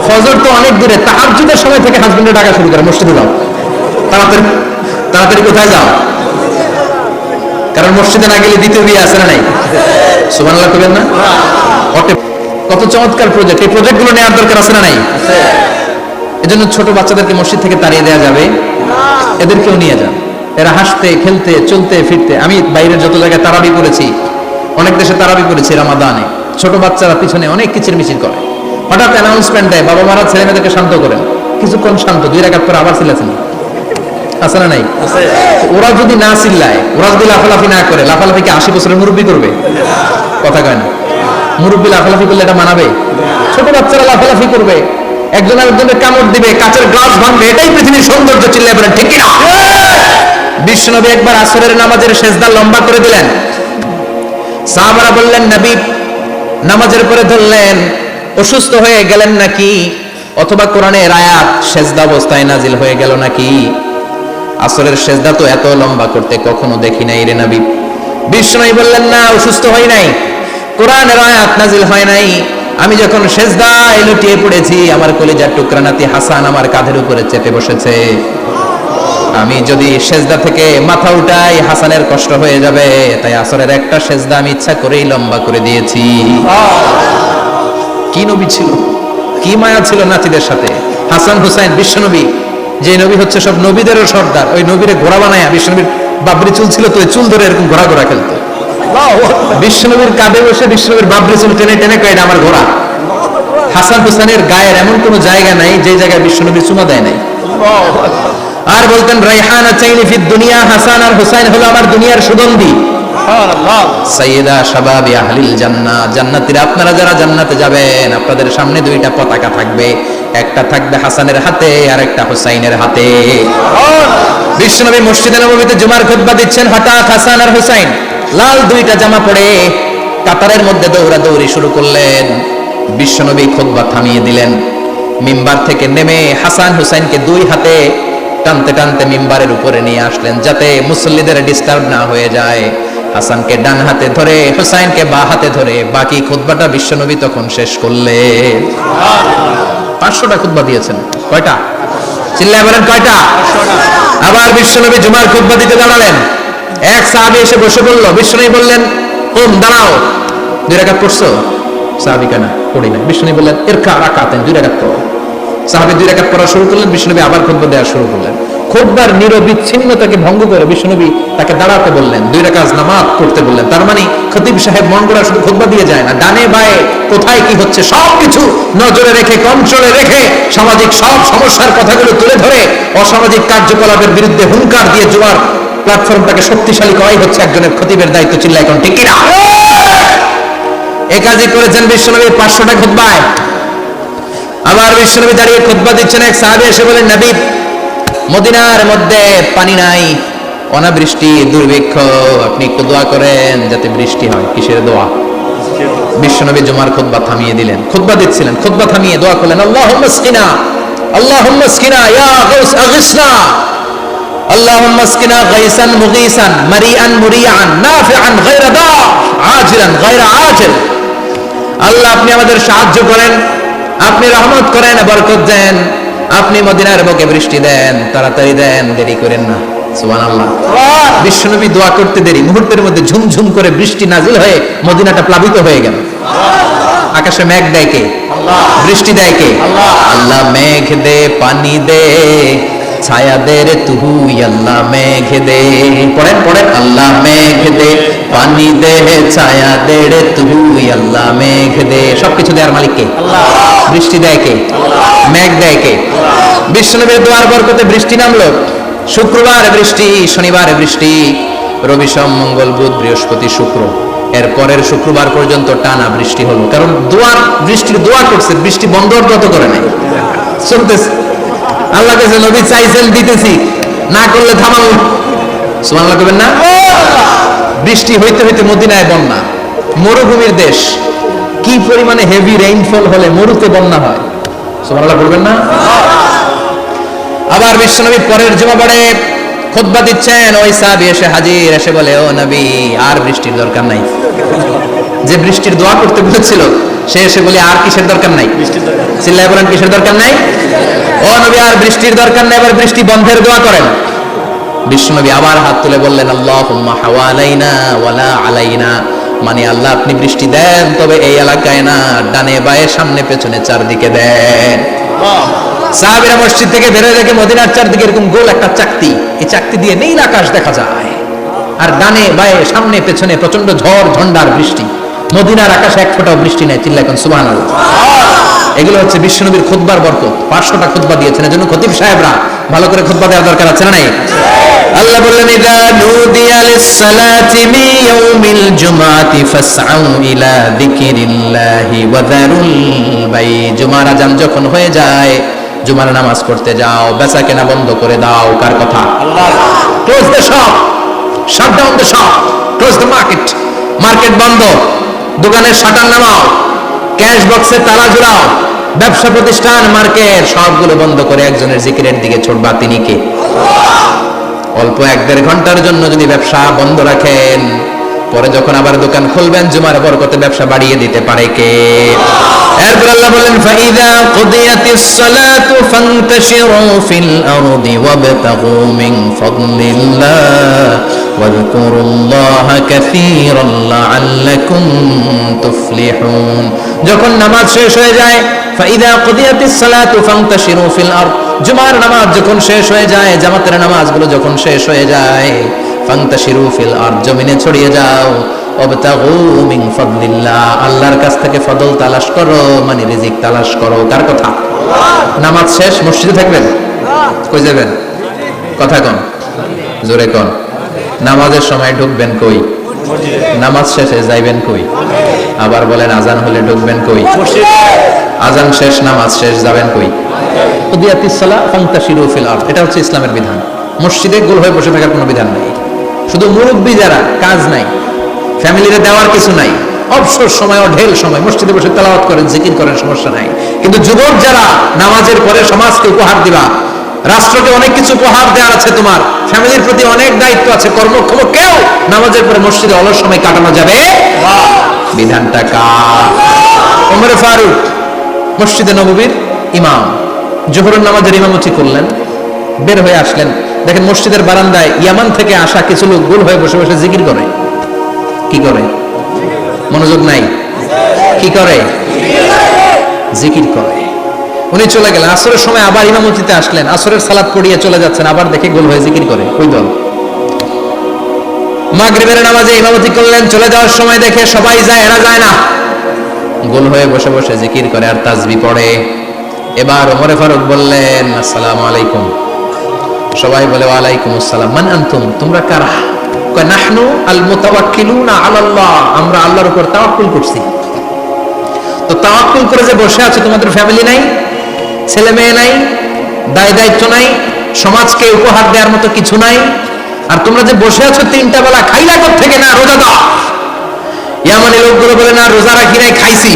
A: ফজর তো অনেক দূরে, তাহাজ্জুদের সময় থেকে হাজবেন্ডের ডাকা শুরু করে মসজিদে যাও, তাড়াতাড়ি তাড়াতাড়ি কোথায় যাও, কারণ মসজিদে না গেলে দ্বিতীয় বিয়ে আছে না নাই? সুবহানাল্লাহ কইবেন না? কত চমৎকার প্রজেক্ট! এই প্রজেক্টগুলো নেওয়ার দরকার আছে না নাই? এজন্য ছোট বাচ্চাদেরকে মসজিদ থেকে তাড়িয়ে দেওয়া যাবে? এদেরকেও নিয়ে যান, এরা হাসতে খেলতে চলতে ফিরতে। আমি বাইরের যত জায়গায় তারাবি করেছি, অনেক দেশে তারাবি করেছি রামাদানে, ছোট বাচ্চারা পিছনে অনেক কিচির মিচির করে, হঠাৎ অ্যানাউন্সমেন্ট দেয় বাবা মারা ছেলে মেয়েদেরকে শান্ত করেন, কিছুক্ষণ শান্ত, 2 রাকাত পরে আবার চিল্লাচিল্লি আছে না নাই? ওরা যদি না চিল্লায়, ওরা যদি লাফালাফি না করে, লাফালাফি কি 80 বছরের মুরব্বী করবে? কথা কয় না। মুরব্বী লাফালাফি করলে এটা মানাবে? ছোট বাচ্চারা লাফালাফি করবে, একজন আরেকজনের কামড় দিবে, কাচের গ্লাস ভাঙবে, এটাই পৃথিবীর সৌন্দর্য। চিল্লায় বলেন ঠিক কিনা? বিশ্বনবী একবার আসরের নামাজের সেজদা লম্বা করে দিলেন, সাহাবারা বললেন নবী নামাজের পরে ধরলেন, অসুস্থ হয়ে গেলেন নাকি, অথবা কোরআনের আয়াত সেজদা অবস্থায় নাজিল হয়ে গেল নাকি? আসরের সেজদা তো এত লম্বা করতে কখনো দেখি নাই রে নবী। বিশ্বনবী বললেন না, অসুস্থ হই নাই, কোরআনের আয়াত নাজিল হয় নাই, আমি যখন সেজদায় লুটিয়ে পড়েছি আমার কলিজার টুকরা নাতি হাসান আমার কাঁধের উপরে চেপে বসেছে, আমি যদি সেজদা থেকে মাথা উঠাই হাসানের কষ্ট হয়ে যাবে, তাই আসরের একটা সেজদা আমি ইচ্ছা করেই লম্বা করে দিয়েছি। কি নবী ছিল, কি মায়া ছিল নাতিদের সাথে। হাসান হুসাইন, বিশ্বনবী যে নবী হচ্ছে সব নবীদেরও সর্দার, ওই নবীরে ঘোড়া বানায়, বিশ্বনবীর বাবরি চুল ছিল তো, চুল ধরে এরকম ঘোড়া ঘোড়া খেলতো। বিশ্বনবীর কাঁধে বসে বিশ্বনবীর বাবরি চুল টেনে টেনে কয় এটা আমার ঘোড়া। হাসান হুসাইনের গায়ের এমন কোন জায়গা নাই যে জায়গায় বিশ্বনবী চুমা দেয় নাই। আর বলতেন রাইহানা চাইনি ফিদ দুনিয়া, হাসান আর হুসাইন হলো আমার দুনিয়ার সুগন্ধি। সুবহানাল্লাহ। সাইয়্যিদা শাবাবি আহলিল জান্নাহ, জান্নাতীরা আপনারা যারা জান্নাতে যাবেন আপনাদের সামনে 2টা পতাকা থাকবে, একটা থাকবে হাসানের হাতে আর একটা হুসাইনের হাতে। বিশ্বনবী মসজিদে নববীতে জুমার খুতবা দিচ্ছেন, হঠাৎ হাসান আর হুসাইন লাল 2টা জামা পরে কাতারের মধ্যে দৌড়াদৌড়ি শুরু করলেন। বিশ্বনবী খুতবা থামিয়ে দিলেন, মিম্বার থেকে নেমে হাসান হুসাইনকে 2 হাতে টানতে টানতে মিম্বারের উপরে নিয়ে আসলেন যাতে মুসল্লিদের ডিস্টার্ব না হয়ে যায়। হাসানকে ডান হাতে ধরে হুসাইনকে বাঁ হাতে ধরে বাকি খুতবাটা বিশ্বনবী তখন শেষ করলেন। 500টা খুতবা দিয়েছেন। কয়টা? চিল্লায় বলেন কয়টা? আবার বিশ্বনবী জুমার খুতবা দিতে দাঁড়ালেন, এক সাহাবী এসে বসে বলল, বিশ্বনবী বললেন ওম দাঁড়াও, 2 রাকাত পড়ছো? সাহাবী কেন পড়ি না। বিশ্বনবী বললেন ইরকা রাকাতেন, 2 রাকাত পড়ো। সাহাবী 2 রাকাত পড়া শুরু করলেন, বিশ্বনবী আবার খুতবা দেওয়া শুরু করলেন। খুতবার নিরবিচ্ছিন্নতাকে ভঙ্গ করে বিশ্বনবী তাকে দাঁড়াতে বললেন, 2 রাকাত নামাজ পড়তে বললেন। তার মানে খতিব সাহেব মন গড়া শুধু খুতবা দিয়ে যায় না, ডানে বায়ে কোথায় কি হচ্ছে সবকিছু নজরে রেখে, কন্ট্রোলে রেখে, সামাজিক সব সমস্যার কথাগুলো তুলে ধরে অসামাজিক কার্যকলাপের বিরুদ্ধে হুঙ্কার দিয়ে জুমার প্ল্যাটফর্মটাকে শক্তিশালী করাই হচ্ছে একজনের খতিবের দায়িত্ব। চিল্লায় এখন ঠিক কিনা? এই কাজই করেছেন বিশ্বনবী 500টা খুতবায়। আমার বিশ্বনবী দাঁড়িয়ে খুতবা দিচ্ছেন, এক সাহাবী এসে বলেন, নবী, মদিনার মধ্যে পানি নাই, অনাবৃষ্টি, দুর্ভিক্ষ, আপনি একটু দোয়া করেন যাতে বৃষ্টি হয়। কিসের দোয়া? বিশ্বনবী জুমার খুতবা থামিয়ে দিলেন, খুতবা দিচ্ছিলেন, খুতবা থামিয়ে দোয়া করলেন, আল্লাহুম্মা আসকিনা, আল্লাহুম্মা আসকিনা ইয়া গাউস আগিসনা, আল্লাহুম্মা আসকিনা গাইসান মুগীসান মারিআন মুরিআন নাফিআন গায়রা দা আজিলান গায়রা আজিল। আল্লাহ, আপনি আমাদের সাহায্য করেন, আপনি রহমত করেন, বরকত দেন, আপনি মদিনার বুকে বৃষ্টি দেন, তাড়াতাড়ি দেন, দেরি করেন না। সুবহানাল্লাহ। বিশ্বনবী দোয়া করতে দেরি, মুহূর্তের মধ্যে ঝুমঝুম করে বৃষ্টি নাজিল হয়ে মদিনাটা প্লাবিত হয়ে গেল। আকাশে মেঘ দেয় কে? বৃষ্টি দেয় কে? আল্লাহ। মেঘ দে, পানি দে, ছায়া দে রে তুই আল্লাহ, মেঘ দে। পড়েন পড়েন, আল্লাহ মেঘ দে, পানি দে, ছায়া দে রে তুই আল্লাহ, মেঘ দে। সবকিছু দেওয়ার মালিক কে? আল্লাহ। বৃষ্টি দেয় কে? মেঘ দেয় কে? বিশ্বনবীর দোয়ার বরকতে বৃষ্টি নামলো। শুক্রবার বৃষ্টি, শনিবার বৃষ্টি, রবি সোম মঙ্গল বুধ বৃহস্পতি শুক্র, এর পরের শুক্রবার পর্যন্ত টানা বৃষ্টি হলো। কারণ দোয়ার বৃষ্টির দোয়া করছে, বৃষ্টি বন্ধ তো করে নাই, চলতেছে। আল্লাহ কাছে নবী চাইছেন, দিতেছি, না করলে থামাল। সুবহানাল্লাহ করবেন না? বৃষ্টি হইতে হইতে মদিনায় বন্যা, মরুভূমির দেশ, কি পরিমাণে হেভি রেইনফল হলে মরুতে বন্যা হয়। সুবহানাল্লাহ করবেন না? আবার বিশ্বনবী পরের জুমাবারে খুতবা দিচ্ছেন, ওই সাহাবী এসে হাজির, এসে বলে, ও নবী, আর বৃষ্টির দরকার নাই। যে বৃষ্টির দোয়া করতে বলেছিল সে এসে বলে, আর কিসের দরকার নাই? চিল্লায় বলেন, কিসের দরকার নাই? ও নবী, আর বৃষ্টির দরকার নাই, এবার বৃষ্টি বন্ধের দোয়া করেন। বিশ্বনবী আবার হাত তুলে বললেন, আল্লাহুম্মা হাওয়ালাইনা ওয়ালা আলাইনা, মানে আল্লাহ, আপনি বৃষ্টি দেন, তবে এই এলাকায় না, ডানে বায়ে সামনে পেছনে চারদিকে দেন। সাহাবীরা মসজিদ থেকে বের হয়ে দেখে মদিনার চারদিকে এরকম গোল একটা চাকতি, এই চাকতি দিয়ে নীল আকাশ দেখা যায়, আর ডানে বায়ে সামনে পেছনে প্রচন্ড ঝড় ঝন্ডার বৃষ্টি। মদিনার আকাশে এক ফোঁটাও বৃষ্টি নাই। চিল্লায় এখন সুবহানাল্লাহ। এগুলো হচ্ছে বিশ্বনবীর খুতবার বরকত। 500টা খুতবা দিয়েছেন, এজন্য খতিব সাহেবরা ভালো করে খুতবা দেওয়ার দরকার আছে না নাই? আল্লাহ বললেন, ইযা নুদিয়া লিস-সালাতি মিন ইয়াউমিল জুমআতি ফাসআউ ইলা যিকিরিল্লাহি ওয়া যারুল বাই। জুমার আযান যখন হয়ে যায়, জুমার নামাজ পড়তে যাও, বেচা কেনা বন্ধ করে দাও। কার কথা? Allah. Close the shop, shut down the shop, close the market. Market বন্ধ, দোকানের শাটার নামাও, ক্যাশ বক্সে তালা ঝুলাও, ব্যবসা প্রতিষ্ঠান, মার্কেট সবগুলো বন্ধ করে একজনের জিকিরের দিকে ছুটবা। তিনি কে? অল্প 1-1.5 ঘন্টার জন্য যদি ব্যবসা বন্ধ রাখেন, পরে যখন আবার দোকান খুলবেন, জুমার বরকতে ব্যবসা বাড়িয়ে দিতে পারে কে? এরপর আল্লাহ বলেন, ফাইযা কুদিয়াতিস সালাতু ফান্তাশিরু ফিল আরদি ওয়াবতাগু মিন ফাদলিল্লাহ ওয়াযকুরুল্লাহা কাসীরান লাআল্লাকুম তুফলিহুন। যখন নামাজ শেষ হয়ে যায়, ফাইযা কুদিয়াতিস সালাতু ফান্তাশিরু ফিল আরদ, জুমার নামাজ যখন শেষ হয়ে যায়, জামাতের নামাজগুলো যখন শেষ হয়ে যায়, ফান্তাশিরু ফিল আরদ, জমিনে ছড়িয়ে যাও, ওয়াবতাগু মিন ফাদলিল্লাহ, আল্লাহর কাছ থেকে ফজল তালাশ করো, মানে রিজিক তালাশ করো। কার কথা? নামাজ শেষ মসজিদে থাকবেন, কই যাবেন? কথা কোন, জোরে কোন। নামাজের সময় ঢুকবেন কই? নামাজ শেষে যাইবেন কই? আবার বলেন, আজান হলে ঢুকবেন কই? আজান শেষ, নামাজ শেষ, যাবেন কই? কুদিয়াতিস সালাহ ফান্তাশিরু ফিল আরদ, এটা হচ্ছে ইসলামের বিধান। মসজিদে গোল হয়ে বসে থাকার কোনো বিধান নেই। শুধু মুরব্বী যারা, কাজ নাই, ফ্যামিলিতে দেওয়ার কিছু নাই, অবসর সময় ও ঢেল সময় মসজিদে বসে তেলাওয়াত করেন, জিকির করেন, সমস্যা নাই। কিন্তু যুবক যারা, নামাজের পরে সমাজকে উপহার দিবা, রাষ্ট্রকে অনেক কিছু উপহার দেওয়ার আছে, তোমার ফ্যামিলির প্রতি অনেক দায়িত্ব আছে, কর্মক্ষম কেউ নামাজের পরে মসজিদে অলস সময় কাটানো যাবে? বিধানটা কার? ওমর ফারুক মসজিদে নববীর ইমাম, জোহরের নামাজের ইমামতি করলেন, বের হয়ে আসলেন, দেখেন মসজিদের বারান্দায় ইয়ামান থেকে আসা কিছু লোক গোল হয়ে বসে বসে জিকির করে। কি করে? মনোযোগ নাই? কি করে? জিকির করে। উনি চলে গেলেন, আসরের সময় আবার ইমামতিতে আসলেন, আসরের সালাত পড়িয়ে চলে যাচ্ছেন, আবার দেখে গোল হয়ে জিকির করে। ওই দল। মাগরিবের নামাজে ইমামতি করলেন, চলে যাওয়ার সময় দেখে সবাই যায়, এরা যায় না, গোল হয়ে বসে বসে জিকির করে আর তাসবিহ পড়ে। এবার ওমর ফারুক বললেন, আসসালামু আলাইকুম। সবাই বলে, ওয়ালাইকুম আসসালাম। মান আনতুম, তোমরা কারা? কয়, নাহনু আল মুতাওয়াক্কিলুনা আলাল্লাহ, আমরা আল্লাহর উপর তাওয়াক্কুল করছি। তো তাওয়াক্কুল করে যে বসে আছে, তোমাদের ফ্যামিলি নাই? ছেলে মেয়ে নাই, দায় দায়িত্ব নাই, সমাজকে উপহার দেওয়ার মতো কিছু নাই, আর তোমরা যে বসে আছো 3টা বেলা, খাইলা থেকে না রোজা দাও। ইয়ামানি লোকগুলো বলে না রোজা রাখি নাই, খাইছি।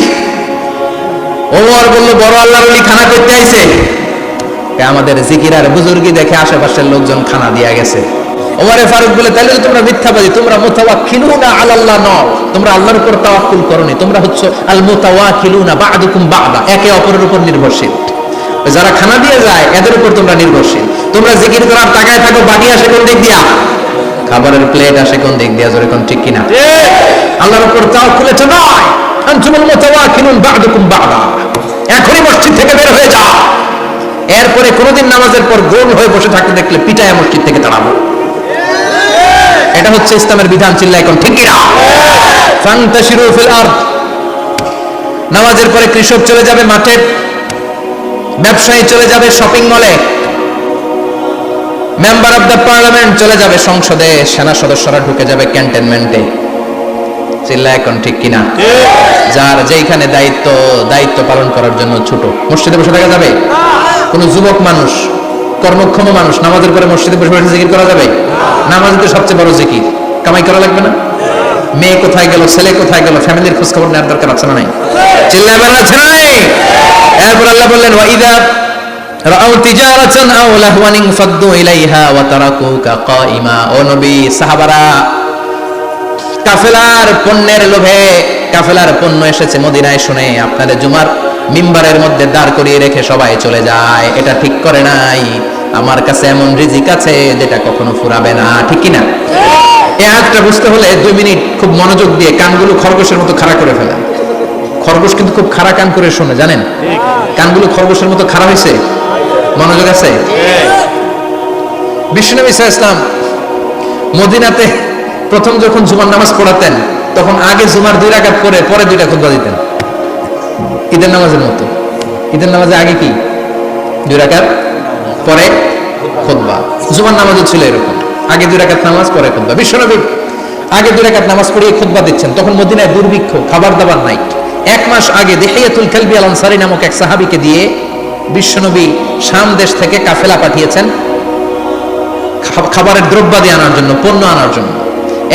A: ওমর বলল বড় আল্লাহর ওলি খানা করতে আইছে। আমাদের জিকির আর বুজুর্গি দেখে আশেপাশের লোকজন খানা দিয়া গেছে। ওমরে ফারুক বলে তাহলে তোমরা মিথ্যাবাদী, তোমরা মুতাওয়াক্কিলুনা আলাল্লাহ নও, তোমরা আল্লাহর উপর তাওয়াক্কুল করোনি, তোমরা হচ্ছে আল মুতাওয়াক্কিলুনা বা'দুকুম বা'দা, একে অপরের উপর নির্ভরশীল। যারা খানা দিয়ে যায় এদের উপর তোমরা নির্ভরশীল। তোমরা জিকির করার টাকায় থাকো, বাড়ি আসে কোন দিক দিয়া, খাবারের প্লেট আসে কোন দিক দিয়া, জোরে কোন ঠিক কিনা? আল্লাহর উপর তাওয়াক্কুল এটা নয়। আনতুমুল মুতাওয়াক্কিলুন বা'দুকুম বা'দা, এখনই মসজিদ থেকে বের হয়ে যাও। এরপরে কোনদিন নামাজের পর গোল হয়ে বসে থাকতে দেখলে পিটায় মসজিদ থেকে তাড়াবো। এটা হচ্ছে ইসলামের বিধান, চিল্লা এখন ঠিক কিনা? ফান্তাশিরু ফিল আরদ, নামাজের পরে কৃষক চলে যাবে মাঠে, ব্যবসায়ী চলে যাবে শপিং মলে, মেম্বার অফ দ্য পার্লামেন্ট চলে যাবে সংসদে, সেনা সদস্যরা ঢুকে যাবে ক্যান্টনমেন্টে। চিল্লা এখন ঠিক কিনা? যার যেখানে দায়িত্ব পালন করার জন্য ছোট, মসজিদে বসে থাকা যাবে? কোন যুবক মানুষ, কর্মক্ষম মানুষ নামাজের পরে মসজিদে বসে বসে জিকির করা যাবে? নামাজই তো সবচেয়ে বড় জিকির, কামাই করা লাগবে না? মেয়ে কোথায় গেল, ছেলে কোথায় গেল, ফ্যামিলির খোঁজ খবর নেওয়ার দরকার আছে না নাই? চিল্লায় বলেন আছে না নাই? এরপর আল্লাহ বললেন ওয়াইদা রাআউ তিজারাতান আও লাহওয়ান ফাদ্দু ইলাইহা ওয়া তারাকুকা কাইমা। ও নবী, সাহাবারা কাফেলার পণ্যের লোভে, কাফেলার পণ্য এসেছে মদিনায় শুনে আপনাদের জুমার মিম্বারের মধ্যে দাঁড় করিয়ে রেখে সবাই চলে যায়। এটা ঠিক করে নাই। আমার কাছে এমন রিজিক আছে যেটা কখনো ফুরাবে না, ঠিক কিনা? এই আয়াতটা বুঝতে হলে 2 মিনিট খুব মনোযোগ দিয়ে কানগুলো খরগোশের মতো খাড়া করে ফেলা। খরগোশ কিন্তু খুব খাড়া কান করে শোনে, জানেন? কানগুলো খরগোশের মতো খাড়া হয়েছে। মনোযোগ আছে? বিশ্বনবী সাল্লাল্লাহু আলাইহি ওয়াসাল্লাম মদিনাতে প্রথম যখন জুমার নামাজ পড়াতেন তখন আগে জুমার 2 রাকাত করে পরে 2টা খুতবা দিতেন, ঈদের নামাজের মতো। ঈদের নামাজে আগে কি 2 রাকাত, পরে খুতবা। জুমার নামাজও ছিল এরকম, আগে 2 রাকাত নামাজ পরে খুতবা। বিশ্বনবী আগে 2 রাকাত নামাজ পড়িয়ে খুতবা দিচ্ছেন, তখন মদিনায় দুর্ভিক্ষ, খাবার দাবার নাই। 1 মাস আগে দিহিয়াতুল কালবি আল আনসারী নামক এক সাহাবীকে দিয়ে বিশ্বনবী শাম দেশ থেকে কাফেলা পাঠিয়েছেন খাবারের দ্রব্যাদি আনার জন্য, পণ্য আনার জন্য।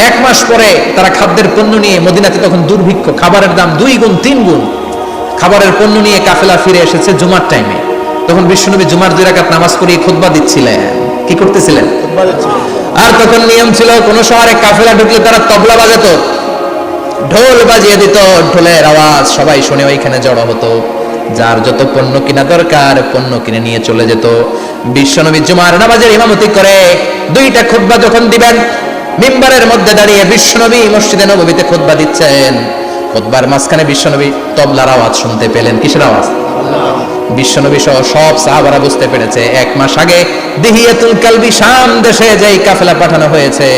A: 1 মাস পরে তারা খাদ্যের পণ্য নিয়ে, মদিনাতে তখন দুর্ভিক্ষ, খাবারের দাম 2 গুণ 3 গুণ, খাবারের পণ্য নিয়ে কাফেলা ফিরে এসেছে জুমার টাইমে। তখন বিশ্বনবী জুমার 2 রাকাত নামাজ পড়িয়ে খুতবা দিচ্ছিলেন। কি করতেছিলেন? আর তখন নিয়ম ছিল কোন শহরে কাফেলা ঢুকলে তারা তবলা বাজাতো, ঢোল বাজিয়ে দিত, ঢোলের আওয়াজ সবাই শুনে ওইখানে জড়ো হতো। যার যত পণ্য কিনা দরকার পণ্য কিনে নিয়ে চলে যেত। বিশ্বনবী জুমার নামাজের ইমামতি করে 2টা খুতবা যখন দিবেন, মিম্বারের মধ্যে দাঁড়িয়ে বিশ্বনবী মসজিদে নববীতে খুতবা দিচ্ছেন। খুতবার মাঝখানে বিশ্বনবী তবলার আওয়াজ শুনতে পেলেন। কিসের আওয়াজ? বিশ্বনবী সহ সব সাহাবারা বুঝতে পেরেছে 1 মাস আগে দিহিয়াতুল কালবি শাম দেশে যেই কাফেলা পাঠানো হয়েছে,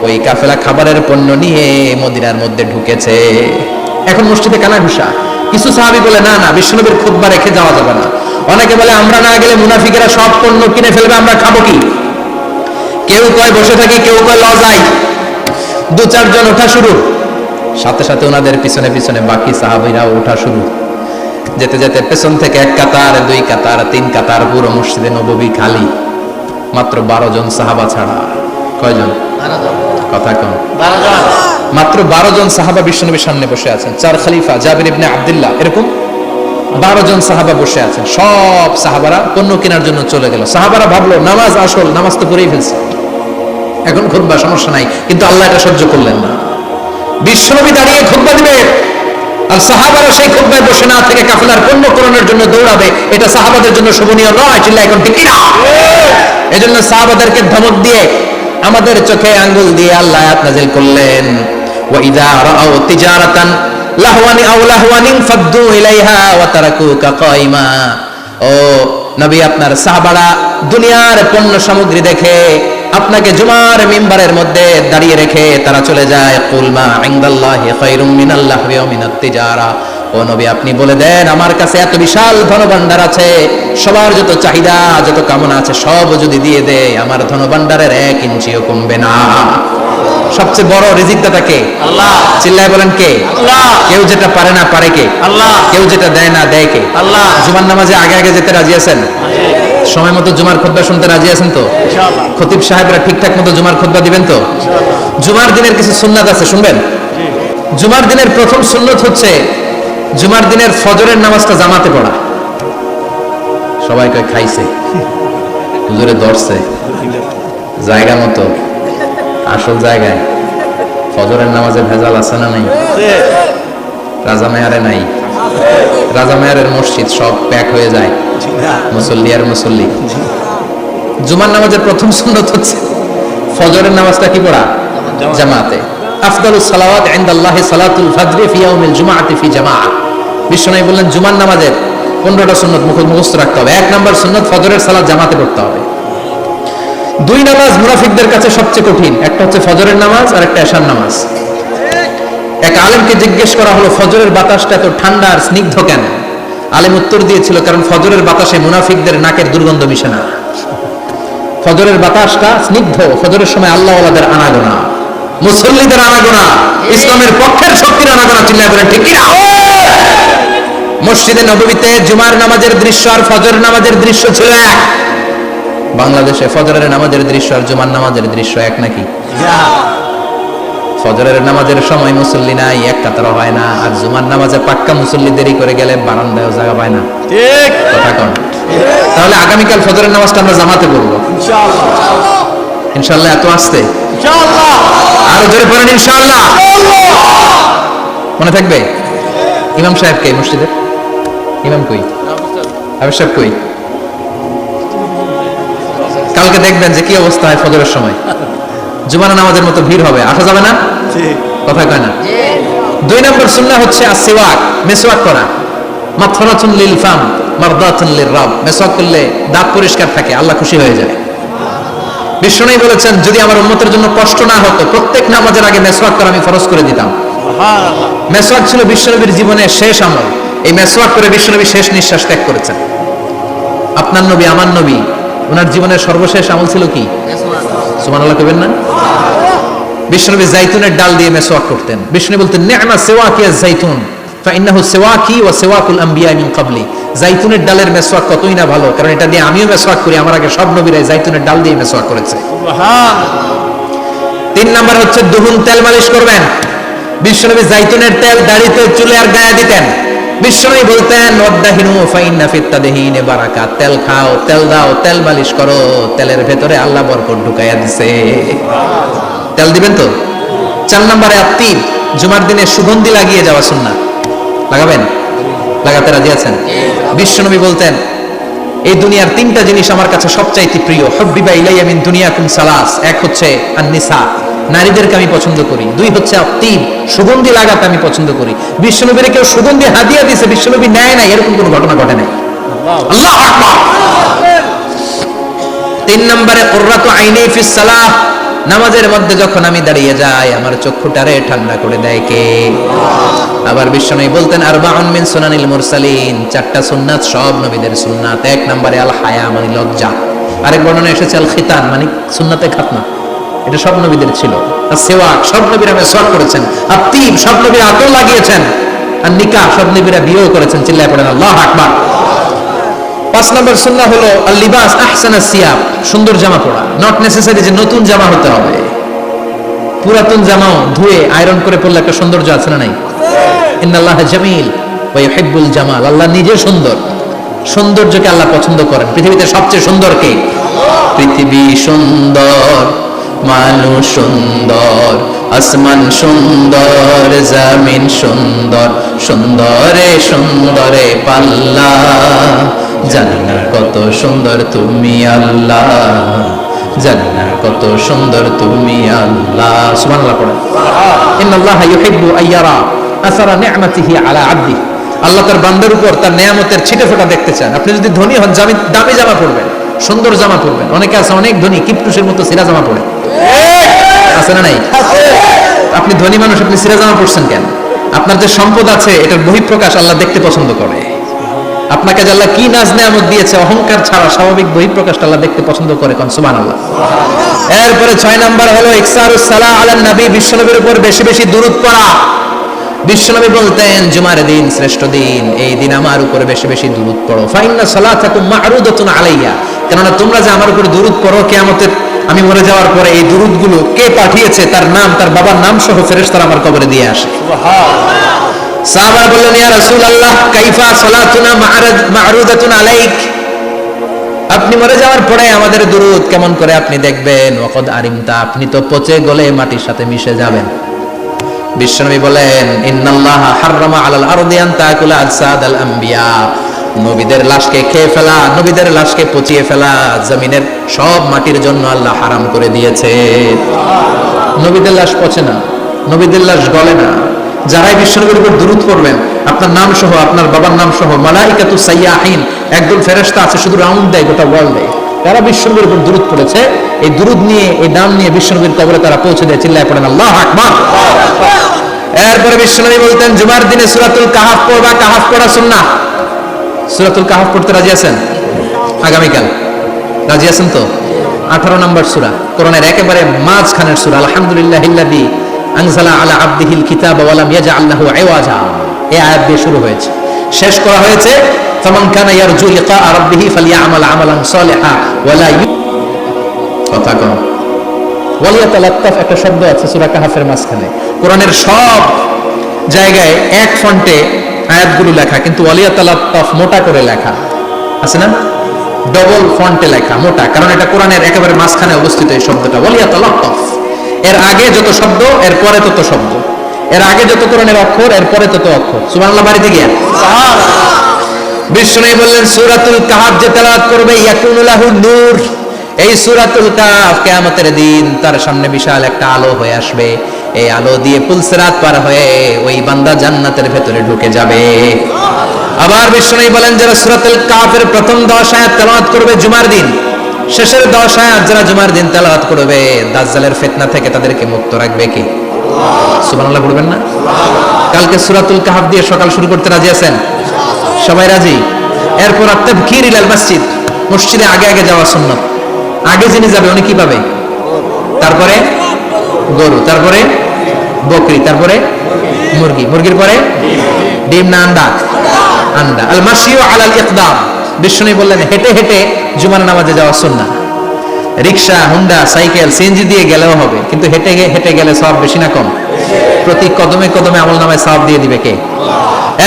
A: ওই কাফেলা খাবারের পণ্য নিয়ে মদিনার মধ্যে ঢুকেছে। এখন মসজিদে কানাঘুষা। কিছু সাহাবী বলে না না, বিশ্বনবীর খুতবা রেখে যাওয়া যাবে না। অনেকে বলে আমরা না গেলে মুনাফিকেরা সব পণ্য কিনে ফেলবে, আমরা খাবো কি? কেউ কয় বসে থাকি, কেউ কয় লজাই। 2-4 জন ওঠা শুরু, সাথে সাথে ওনাদের পিছনে পিছনে বাকি সাহাবীরাও ওঠা শুরু। যেতে যেতে পেছন থেকে 1 কাতার, 2 কাতার, 3 কাতার, পুরো মসজিদে নববী খালি, মাত্র 12 জন সাহাবা ছাড়া। কয়জন? 12 জন। কথা কম। 12 জন। মাত্র 12 জন সাহাবা বিশ্বনবীর সামনে বসে আছেন। 4 খলিফা, জাবির ইবনে আব্দুল্লাহ, এরকম 12 জন সাহাবা বসে আছেন। সব সাহাবারা পণ্য কেনার জন্য চলে গেল। সাহাবারা ভাবলো নামাজ আসল, নামাজ তো পড়েই ফেলছে, এখন খুতবা সমস্যা নাই। কিন্তু আল্লাহ এটা সহ্য করলেন না। বিশ্বনবী দাঁড়িয়ে খুতবা দিবে আর সাহাবারা সেই খুতবায় বসে না থেকে কাফেলার পণ্য করণের জন্য দৌড়াবে, এটা সাহাবাদের জন্য শোভনীয় নয়। চিল্লা এখন ঠিক না? এজন্য সাহাবাদেরকে ধমক দিয়ে, আমাদের চোখে আঙ্গুল দিয়ে আল্লাহ আয়াত নাযিল করলেন, ওয়া ইযা রাআউ তিজারাতান লাহওয়ানি আও লাহওয়ানিন ফাদ্দু ইলাইহা ওয়া তারাকুকা কাইমা। ও নবী, আপনার সাহাবারা দুনিয়ার পণ্য সামগ্রী দেখে আপনাকে জুমার মিম্বারের মধ্যে দাঁড়িয়ে রেখে তারা চলে যায়। কুল মা ইনদাল্লাহি খায়রুম মিনাল লাহওয়ি ওয়া মিনাত তিজারা। ও নবী, আপনি বলে দেন আমার কাছে এত বিশাল ধনভাণ্ডার আছে, সবার যত চাহিদা যত কামনা আছে সব যদি দিয়ে দেয় আমার ধনভাণ্ডারের 1 ইঞ্চিও কমবে না। সবচেয়ে বড় রিজিকদাতা কে?
B: আল্লাহ।
A: চিল্লায় বলেন কে?
B: আল্লাহ।
A: কেউ যেটা পারে না পারে কে?
B: আল্লাহ।
A: কেউ যেটা দেয় না দেয় কে?
B: আল্লাহ।
A: জুমার নামাজে আগে আগে যেতে রাজি আছেন? সময় মতো জুমার খুতবা শুনতে রাজি আছেন তো?
B: ইনশাআল্লাহ।
A: খতিব সাহেবরা ঠিকঠাক মতো জুমার খুতবা দিবেন তো? জুমার দিনের কিছু সুন্নাত আছে, শুনবেন? জুমার দিনের প্রথম সুন্নত হচ্ছে জুমার দিনের ফজরের নামাজটা জামাতে পড়া। সবাই কয় খাইছে, হুজুরে ধরছে জায়গা মতো, আসল জায়গায়। ফজরের নামাজে ভেজাল আছে না নাই? রাজা মেয়ারে নাই, রাজা মেয়ারের মসজিদ সব প্যাক হয়ে যায়, মুসল্লি আর মুসল্লি। জুমার নামাজের প্রথম সুন্নত হচ্ছে ফজরের নামাজটা কি পড়া? জামাতে। আফদালুস সালাওয়াত ইনদাল্লাহি সালাতুল ফাজরি ফি ইয়াউমিল জুমআতি ফি জামাআহ। বিশ্বনবী বললেন জুমার নামাজের 15টা সুন্নত মুখস্থ রাখতে হবে। 1 নাম্বার সুন্নত ফজরের সালাত জামাতে পড়তে হবে। 2 নামাজ মুনাফিকদের কাছে সবচেয়ে কঠিন, একটা হচ্ছে ফজরের নামাজ আর একটা এশার নামাজ। এক আলেমকে জিজ্ঞেস করা হলো ফজরের বাতাসটা এত ঠান্ডা আর স্নিগ্ধ কেন? আলেম উত্তর দিয়েছিল কারণ ফজরের বাতাসে মুনাফিকদের নাকের দুর্গন্ধ মিশে না। ফজরের বাতাসটা স্নিগ্ধ, ফজরের সময় আল্লাহওয়ালাদের আনাগোনা, মুসল্লিদের আনাগোনা, ইসলামের পক্ষের শক্তির আনাগোনা। চিল্লায় বলেন ঠিক কিনা? মসজিদে নববীতে জুমার নামাজের দৃশ্য আর ফজর নামাজের দৃশ্য ছিল এক। বাংলাদেশে ফজরের নামাজের দৃশ্য আর জুমার নামাজের দৃশ্য এক নাকি? ফজরের নামাজের সময় মুসল্লি নাই, এক কাতারও হয় না, আর জুমার নামাজে পাক্কা মুসল্লি দেরি করে গেলে বারান্দায়ও জায়গা পায় না।
B: ঠিক
A: কথা কোন? তাহলে আগামীকাল ফজরের নামাজটা আমরা জামাতে পড়বো
B: ইনশাআল্লাহ।
A: ইনশাআল্লাহ। এত আসতে
B: ইনশাআল্লাহ।
A: আরো জোরে পড়েন ইনশাআল্লাহ। মনে থাকবে? ইমাম সাহেব কে মসজিদের? ইমাম কই? হাফেজ সাহেব কই? কালকে দেখবেন যে কি অবস্থা হয় ফজরের সময়। জুমার নামাজের মতো ভিড় হবে, আসা যাবে না।
B: ঠিক
A: কথা কয় না? 2 নম্বর সুন্নাহ হচ্ছে আসওয়াক, মেসওয়াক করা। মাগফিরাতুন লিল ফাম মারদাতুন লির রাব। মেসওয়াক করলে দাঁত পরিষ্কার থাকে, আল্লাহ খুশি হয়ে যায়। বিষ্ণু বলেছেন যদি আমার উম্মতের জন্য কষ্ট না হতো প্রত্যেক নামাজের আগে মেসওয়াক করা আমি ফরজ করে দিতাম।
B: সুবহানাল্লাহ।
A: মেসওয়াক ছিল বিশ্বনবীর জীবনের শেষ আমল। এই মেসওয়াক করে বিশ্বনবী শেষ নিঃশ্বাস ত্যাগ করেছেন। আপনার নবী আমার নবী, ওনার জীবনের সর্বশেষ আমল ছিল কি? সুবহানাল্লাহ কইবেন না? বিশ্বনবী জাইতুনের ডাল দিয়ে মেসওয়াক করতেন। বিষ্ণু বলতেন নি'মা সিওয়াকিয়া জাইতুন ফাইন্নাহু সিওয়াকি ওয়া সিওয়াকুল আম্বিয়া মিন ক্বাবলি। জাইতুনের ডালের মেসওয়াক কতই না ভালো, কারণ এটা দিয়ে আমিও মেসওয়াক করি, আমার আগে সব নবীরাই জাইতুনের ডাল দিয়ে মেসওয়াক করেছে।
B: সুবহানাল্লাহ।
A: 3 নাম্বার হচ্ছে দুহুন, তেল মালিশ করবেন। বিশ্বনবী জাইতুনের তেল দাড়িতে, চুলে আর গায়ে দিতেন। বিশ্বনবী বলতেন ওয়াদাহিনু ফাইন্না ফিত তাদহিনে বারাকাত। তেল খাও, তেল দাও, তেল মালিশ করো, তেলের ভেতরে আল্লাহ বরকত ঢুকাইয়া দিছে। তেল দিবেন তো? 4 নম্বরে আত্মীব, জুমার দিনে সুগন্ধি লাগিয়ে যাওয়া সুন্নাহ। লাগাবেন? লাগাতে রাজি আছেন? বিশ্বনবী বলতেন এই দুনিয়ার 3টা জিনিস আমার কাছে সবচাইতে প্রিয়। হুব্বিবা ইলাইয়া মিন দুনিয়াকুম সালাস। এক হচ্ছে আন-নিসা, নারীদেরকে আমি পছন্দ করি। 2 হচ্ছে আত্মীব, সুগন্ধি লাগাতে আমি পছন্দ করি। বিশ্বনবীর কেউ সুগন্ধি হাদিয়া দিয়েছে, বিশ্বনবী নেয় না, এরকম কোনো ঘটনা ঘটে নাই। আল্লাহু আকবার। 3 নম্বরে কুররাতু আইনি ফিস সালাহ। নামাজের মধ্যে যখন আমি দাঁড়িয়ে যাই আমার চক্ষুটারে ঠান্ডা করে দেয় কে? আবার বিশ্বনবী বলতেন আরবাউন মিন সুনানিল মুরসালিন। 4টা সুন্নাত সব নবীদের সুন্নাত। 1 নম্বরে আল হায়া মানে লজ্জা। আরেক বর্ণনা এসেছে আল খিতান মানে সুন্নাতে খাতনা, এটা সব নবীদের ছিল। আর সিওয়াক সব নবীরা মেসওয়াক করেছেন। আত্মীব সব নবীরা আতর লাগিয়েছেন। আর নিকাহ সব নবীরা বিয়েও করেছেন। চিল্লায় পড়েন আল্লাহু আকবার। 5 নম্বর সুন্নাহ হলো আল লিবাস আহসানাস সিয়াব, সুন্দর জামা পরা। নট নেসেসারি যে নতুন জামা হতে হবে, পুরাতন জামাও ধুয়ে আয়রন করে পরলে একটা সৌন্দর্য আছে না নাই? ইন্নাল্লাহা জামিল ওয়া ইউহিব্বুল জামাল। আল্লাহ নিজে সুন্দর, সৌন্দর্যকে আল্লাহ পছন্দ করেন। পৃথিবীতে সবচেয়ে সুন্দর কে? পৃথিবী সুন্দর, মানুষ সুন্দর, আসমান সুন্দর, জমিন সুন্দর, সুন্দরে সুন্দরে পাল্লা। জান্না কত সুন্দর তুমি আল্লাহ, জান্না কত সুন্দর তুমি আল্লাহ। সুবহানাল্লাহ পড়েন। ইন্নাল্লাহা ইউহিব্বু আইয়ারা আসারা নি'মাতিহি আলা আবদি। আল্লাহ তার বান্দার উপর তার নেয়ামতের ছিটেফোঁটা দেখতে চান। আপনি যদি ধনী হন দামি জামা পরবেন, সুন্দর জামা পরবেন। অনেকে আছে অনেক ধনী কিপটুসের মতো সিরা জামা পরে, আছে না নাই? আপনি ধনী মানুষ, আপনি সিরা জামা পরছেন কেন? আপনার যে সম্পদ আছে এটার বহিঃপ্রকাশ আল্লাহ দেখতে পছন্দ করে। আপনাকে যে আল্লাহ কি নাজ নেয়ামত দিয়েছে, অহংকার ছাড়া স্বাভাবিক বহিঃপ্রকাশটা আল্লাহ দেখতে পছন্দ করে, কোন সুবহানাল্লাহ। এরপরে 6 নাম্বার হলো ইকসারুস সালাহ আলান নবী, বিশ্বনবীর উপর বেশি বেশি দুরূদ পড়া। বিশ্বনবী বলতেন জুমার দিন শ্রেষ্ঠ দিন, এই দিন আমার উপরে বেশি বেশি দুরূদ পড়ো। ফাইন্না সালাতাকুম মা'রুদাতুন আলাইয়া, কেননা তোমরা যে আমার উপরে দুরূদ পড়ো, কিয়ামতের আমি মরে যাওয়ার পরে এই দুরূদগুলো কে পাঠিয়েছে তার নাম, তার বাবার নাম সহ ফেরেশতারা আমার কবরে দিয়ে আসে। সাহাবারা বললেন ইয়া রাসূলুল্লাহ কাইফা সালাতুনা মা'রুদাতুন আলাইক, আপনি মরে যাওয়ার পরে আমাদের দুরূদ কেমন করে আপনি দেখবেন? ওয়াকাদ আরিমতা, আপনি তো পচে গলে মাটির সাথে মিশে যাবেন। বিশ্বনবী বলেন ইন্নাল্লাহা হাররামা আলাল আরদি আন তাকুলা আজসাদাল আম্বিয়া, নবীদের লাশকে খেয়ে ফেলা, নবীদের লাশকে পচিয়ে ফেলা জমিনের সব মাটির জন্য আল্লাহ হারাম করে দিয়েছে। নবীদের লাশ পচে না, নবীদের লাশ গলে না। যারাই বিশ্বনবীর উপর দুরূদ পড়বেন, আপনার নাম সহ, আপনার বাবার নাম সহ, মালাইকাতু সাইয়াহিন, একদল ফেরেশতা আছে শুধু রাউন্ড দেয় গোটা ওয়ার্ল্ডে, তারা বিশ্বনবীর উপর দুরূদ পড়েছে, এই দুরূদ নিয়ে, এই নাম নিয়ে বিশ্বনবীর কবরে তারা পৌঁছে দেয়। চিল্লায় পড়েন আল্লাহু আকবার। এরপরে বিশ্বনবী বলতেন জুমার দিনে সূরাতুল কাহাফ পড়বা, কাহাফ পড়া সুন্নাহ। সূরাতুল কাহাফ পড়তে রাজি আছেন? আগামীকাল রাজি আছেন তো? 18 নম্বর সূরা, কোরআনের একেবারে মাঝখানের সূরা। আলহামদুলিল্লাহিল্লাযী আনজালা আলা আবদিহিল কিতাবা ওয়া লাম ইয়াজআল লাহু ইওয়াজা, এই আয়াত দিয়ে শুরু হয়েছে, শেষ করা হয়েছে ফামান কানা ইয়ারজু লিকা রাব্বিহি ফালইআমাল আমালান সালিহা ওয়া লা কথা কম। ওয়ালিয়াতালাত্তাফ একটা শব্দ আছে সূরা কাহাফের মাঝখানে। কোরআনের সব জায়গায় এক ফন্টে আয়াতগুলো লেখা, কিন্তু ওয়ালিয়াতালাত্তাফ মোটা করে লেখা আছে না, ডবল ফন্টে লেখা, মোটা, কারণ এটা কোরআনের একেবারে মাঝখানে অবস্থিত এই শব্দটা ওয়ালিয়াতালাত্তাফ। এর আগে যত শব্দ, এর পরে তত শব্দ, এর আগে যত কোরআনের অক্ষর, এর পরে তত অক্ষর। সুবহানাল্লাহ বাড়িতে গিয়া বিশ্বনবী বললেন সূরাতুল কাহাফ যে তেলাওয়াত করবে ইয়াকুনু লাহু নূর, এই সূরাতুল কাহাফ কিয়ামতের দিন তার সামনে বিশাল একটা আলো হয়ে আসবে, এই আলো দিয়ে পুলসিরাত পার হয়ে ওই বান্দা জান্নাতের ভেতরে ঢুকে যাবে। আবার বিশ্বনবী বলেন যারা সূরাতুল কাহাফের প্রথম 10 আয়াত তেলাওয়াত করবে জুমার দিন, শেষের 10 আয়াত যারা জুমার দিন তেলাওয়াত করবে, দাজ্জালের ফিতনা থেকে তাদেরকে মুক্ত রাখবে কে? সুবহানাল্লাহ বলবেন না? কালকে সূরাতুল কাহাফ দিয়ে সকাল শুরু করতে রাজি আছেন? সবাই রাজি? এরপর আত-তাবকির ইলাল মসজিদ, মসজিদে আগে আগে যাওয়া সুন্নাত। আগে যিনি যাবে উনি কি পাবে? তারপরে গরু, তারপরে বকরি, তারপরে মুরগি, মুরগির পরে ডিম না আন্ডা? আন্ডা। আল মাশিউ আলাল ইকদাম, বিশ্বনবী বললেন হেঁটে হেঁটে জুমার নামাজে যাওয়া সুন্নাহ। রিকশা, হুন্ডা, সাইকেল, সিএনজি দিয়ে গেলেও হবে, কিন্তু হেঁটে হেঁটে গেলে সওয়াব বেশি না কম? প্রতি কদমে কদমে আমলনামায় সওয়াব দিয়ে দিবে কে?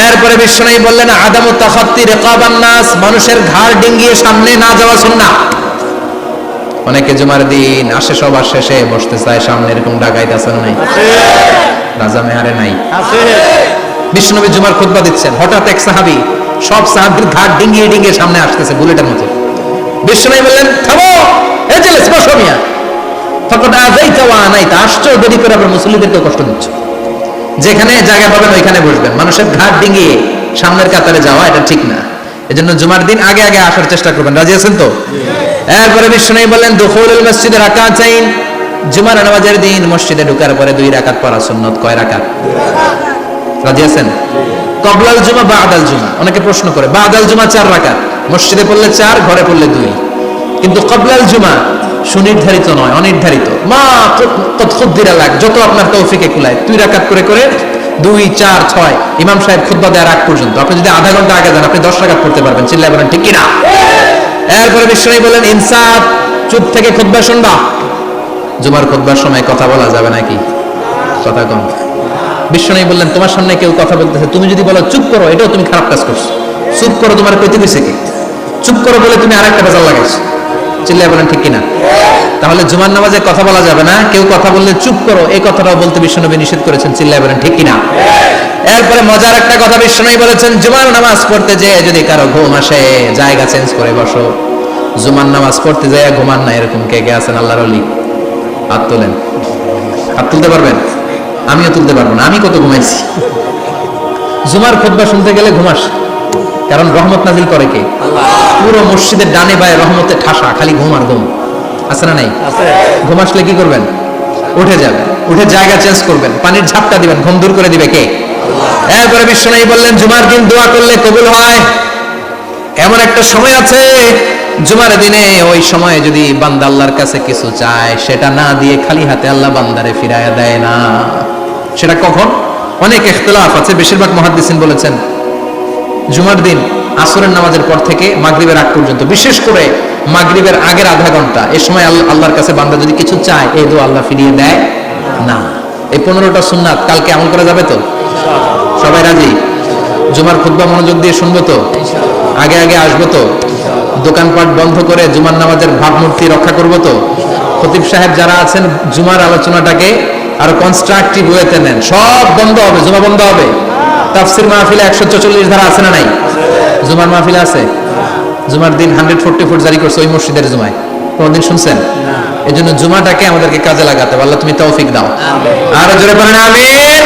A: এরপরে বিশ্বনবী বললেন আদামু তাখাত্তি রিকাবান নাস, মানুষের ঘাড় ডিঙ্গিয়ে সামনে না যাওয়া সুন্নাহ। অনেকে জুমার দিন আসে, সবার শেষে বসতে চায় সামনে, এরকম ডাকাইতে না নাই? রাজা মেহারে নাই? বিশ্বনবী জুমার খুতবা দিচ্ছেন, হঠাৎ এক সাহাবী সব সাহাবীর ঘাড় ডিঙ্গিয়ে ডিঙ্গিয়ে সামনে আসতেছে বুলেটের মতো। বিশ্বনবী বললেন থামো, এই যে বসো মিয়া, ফাকাদ আযাইতা ওয়া আনাইতা, আসছো দেরি করে আবার মুসল্লিদেরকে কষ্ট দিচ্ছ। যেখানে জায়গা পাবেন ওইখানে বসবেন, মানুষের ঘাড় ডিঙ্গিয়ে সামনের কাতারে যাওয়া এটা ঠিক না। এজন্য জুমার দিন আগে আগে আসার চেষ্টা করবেন। রাজি আছেন তো? এরপরে বিশ্বনবী বললেন দুখুলুল মসজিদে রাকাতাইন, জুমার নামাজের দিন মসজিদে ঢোকার পরে 2 রাকাত পড়া সুন্নাত। কয় রাকাত? রাজি আছেন? কবলাল জুমা বাদাল জুমা, অনেকে প্রশ্ন করে বাদাল জুমা 4 রাকাত, মসজিদে পড়লে 4, ঘরে পড়লে 2, কিন্তু কবলাল জুমা সুনির্ধারিত নয়, অনির্ধারিত। মা তৎখুদ্দিরা লাগ, যত আপনার তৌফিকে কুলায় 2 রাকাত করে করে 2, 4, 6 ইমাম সাহেব খুতবা দেওয়ার আগ পর্যন্ত আপনি যদি আধা ঘন্টা আগে যান আপনি 10 রাকাত পড়তে পারবেন। চিল্লায় বলেন ঠিক কিনা? এরপরে বিশ্বনবী বলেন ইনসাফ, চুপ থেকে খুতবা শুনবা। জুমার খুতবার সময় কথা বলা যাবে নাকি? কথা কম। বিশ্বনবী বললেন তোমার সামনে কেউ কথা বলতেছে, তুমি যদি বলো চুপ করো, এটাও তুমি খারাপ কাজ করছো। চুপ করো তোমার কইতে কইছে কি? চুপ করো বলে তুমি আরেকটা বেজাল লাগাইছো। চিল্লায় বলেন ঠিক কিনা? তাহলে জুমার নামাজে কথা বলা যাবে না, কেউ কথা বললে চুপ করো, এই কথাটাও বলতে বিশ্বনবী নিষেধ করেছেন। চিল্লায় বলেন ঠিক কিনা? এরপরে মজার একটা কথা বিশ্বনবী বলেছেন জুমার নামাজ পড়তে যেয়ে যদি কারো ঘুম আসে জায়গা চেঞ্জ করে বসো। জুমার নামাজ পড়তে যায় ঘুমান না, এরকম কে কে আছেন আল্লাহর ওলি? হাত তোলেন। হাত তুলতে পারবেন? আমিও তুলতে পারবো না, আমি কত ঘুমাইছি। জুমার খুতবা শুনতে গেলে ঘুমাস, কারণ রহমত নাজিল করে কে? পুরো মসজিদের ডানে বায়ে রহমতের ঠাসা, খালি ঘুম আর ঘুম। আছে না নাই? ঘুম আসলে কি করবেন? উঠে যাবেন, উঠে জায়গা চেঞ্জ করবেন, পানির ঝাপটা দিবেন, ঘুম দূর করে দিবে কে? এরপরে বিশ্বনবী বললেন জুমার দিন দোয়া করলে কবুল হয়। এমন একটা সময় আছে জুমার দিনে, ওই সময়ে যদি বান্দা আল্লাহর কাছে কিছু চায়, সেটা না দিয়ে খালি হাতে আল্লাহ বান্দারে ফিরাইয়া দেয় না। সেটা কখন? অনেক ইখতিলাফ আছে, বেশিরভাগ মুহাদ্দিসিন বলেছেন জুমার দিন আসরের নামাজের পর থেকে মাগরিবের আগ পর্যন্ত, বিশেষ করে মাগরিবের আগের আধা ঘন্টা, এই সময় আল্লাহর কাছে বান্দা যদি কিছু চায়, এই দোয়া আল্লাহ ফিরিয়ে দেয় না। এই 15টা সুন্নাত কালকে আমল করা যাবে তো? সবাই রাজি? জুমার খুতবা মনোযোগ দিয়ে শুনবো তো? আগে আগে আসবো তো? দোকানপাট বন্ধ করে জুমার নামাজের ভাবমূর্তি রক্ষা করবো তো? খতিব সাহেব যারা আছেন, জুমার আলোচনাটাকে আরো কনস্ট্রাকটিভ ওয়েতে নেন। সব বন্ধ হবে, জুমা বন্ধ হবে। তাফসির মাহফিলে 144 ধারা আছে না নাই? জুমার মাহফিলে আছে। জুমার দিন 144 জারি করছে ওই মসজিদের জুমায়, কোনদিন শুনছেন? এই জন্য জুমাটাকে আমাদেরকে কাজে লাগাতে হবে। আল্লাহ তুমি তৌফিক দাও। আরো জোরে বলেন আমিন।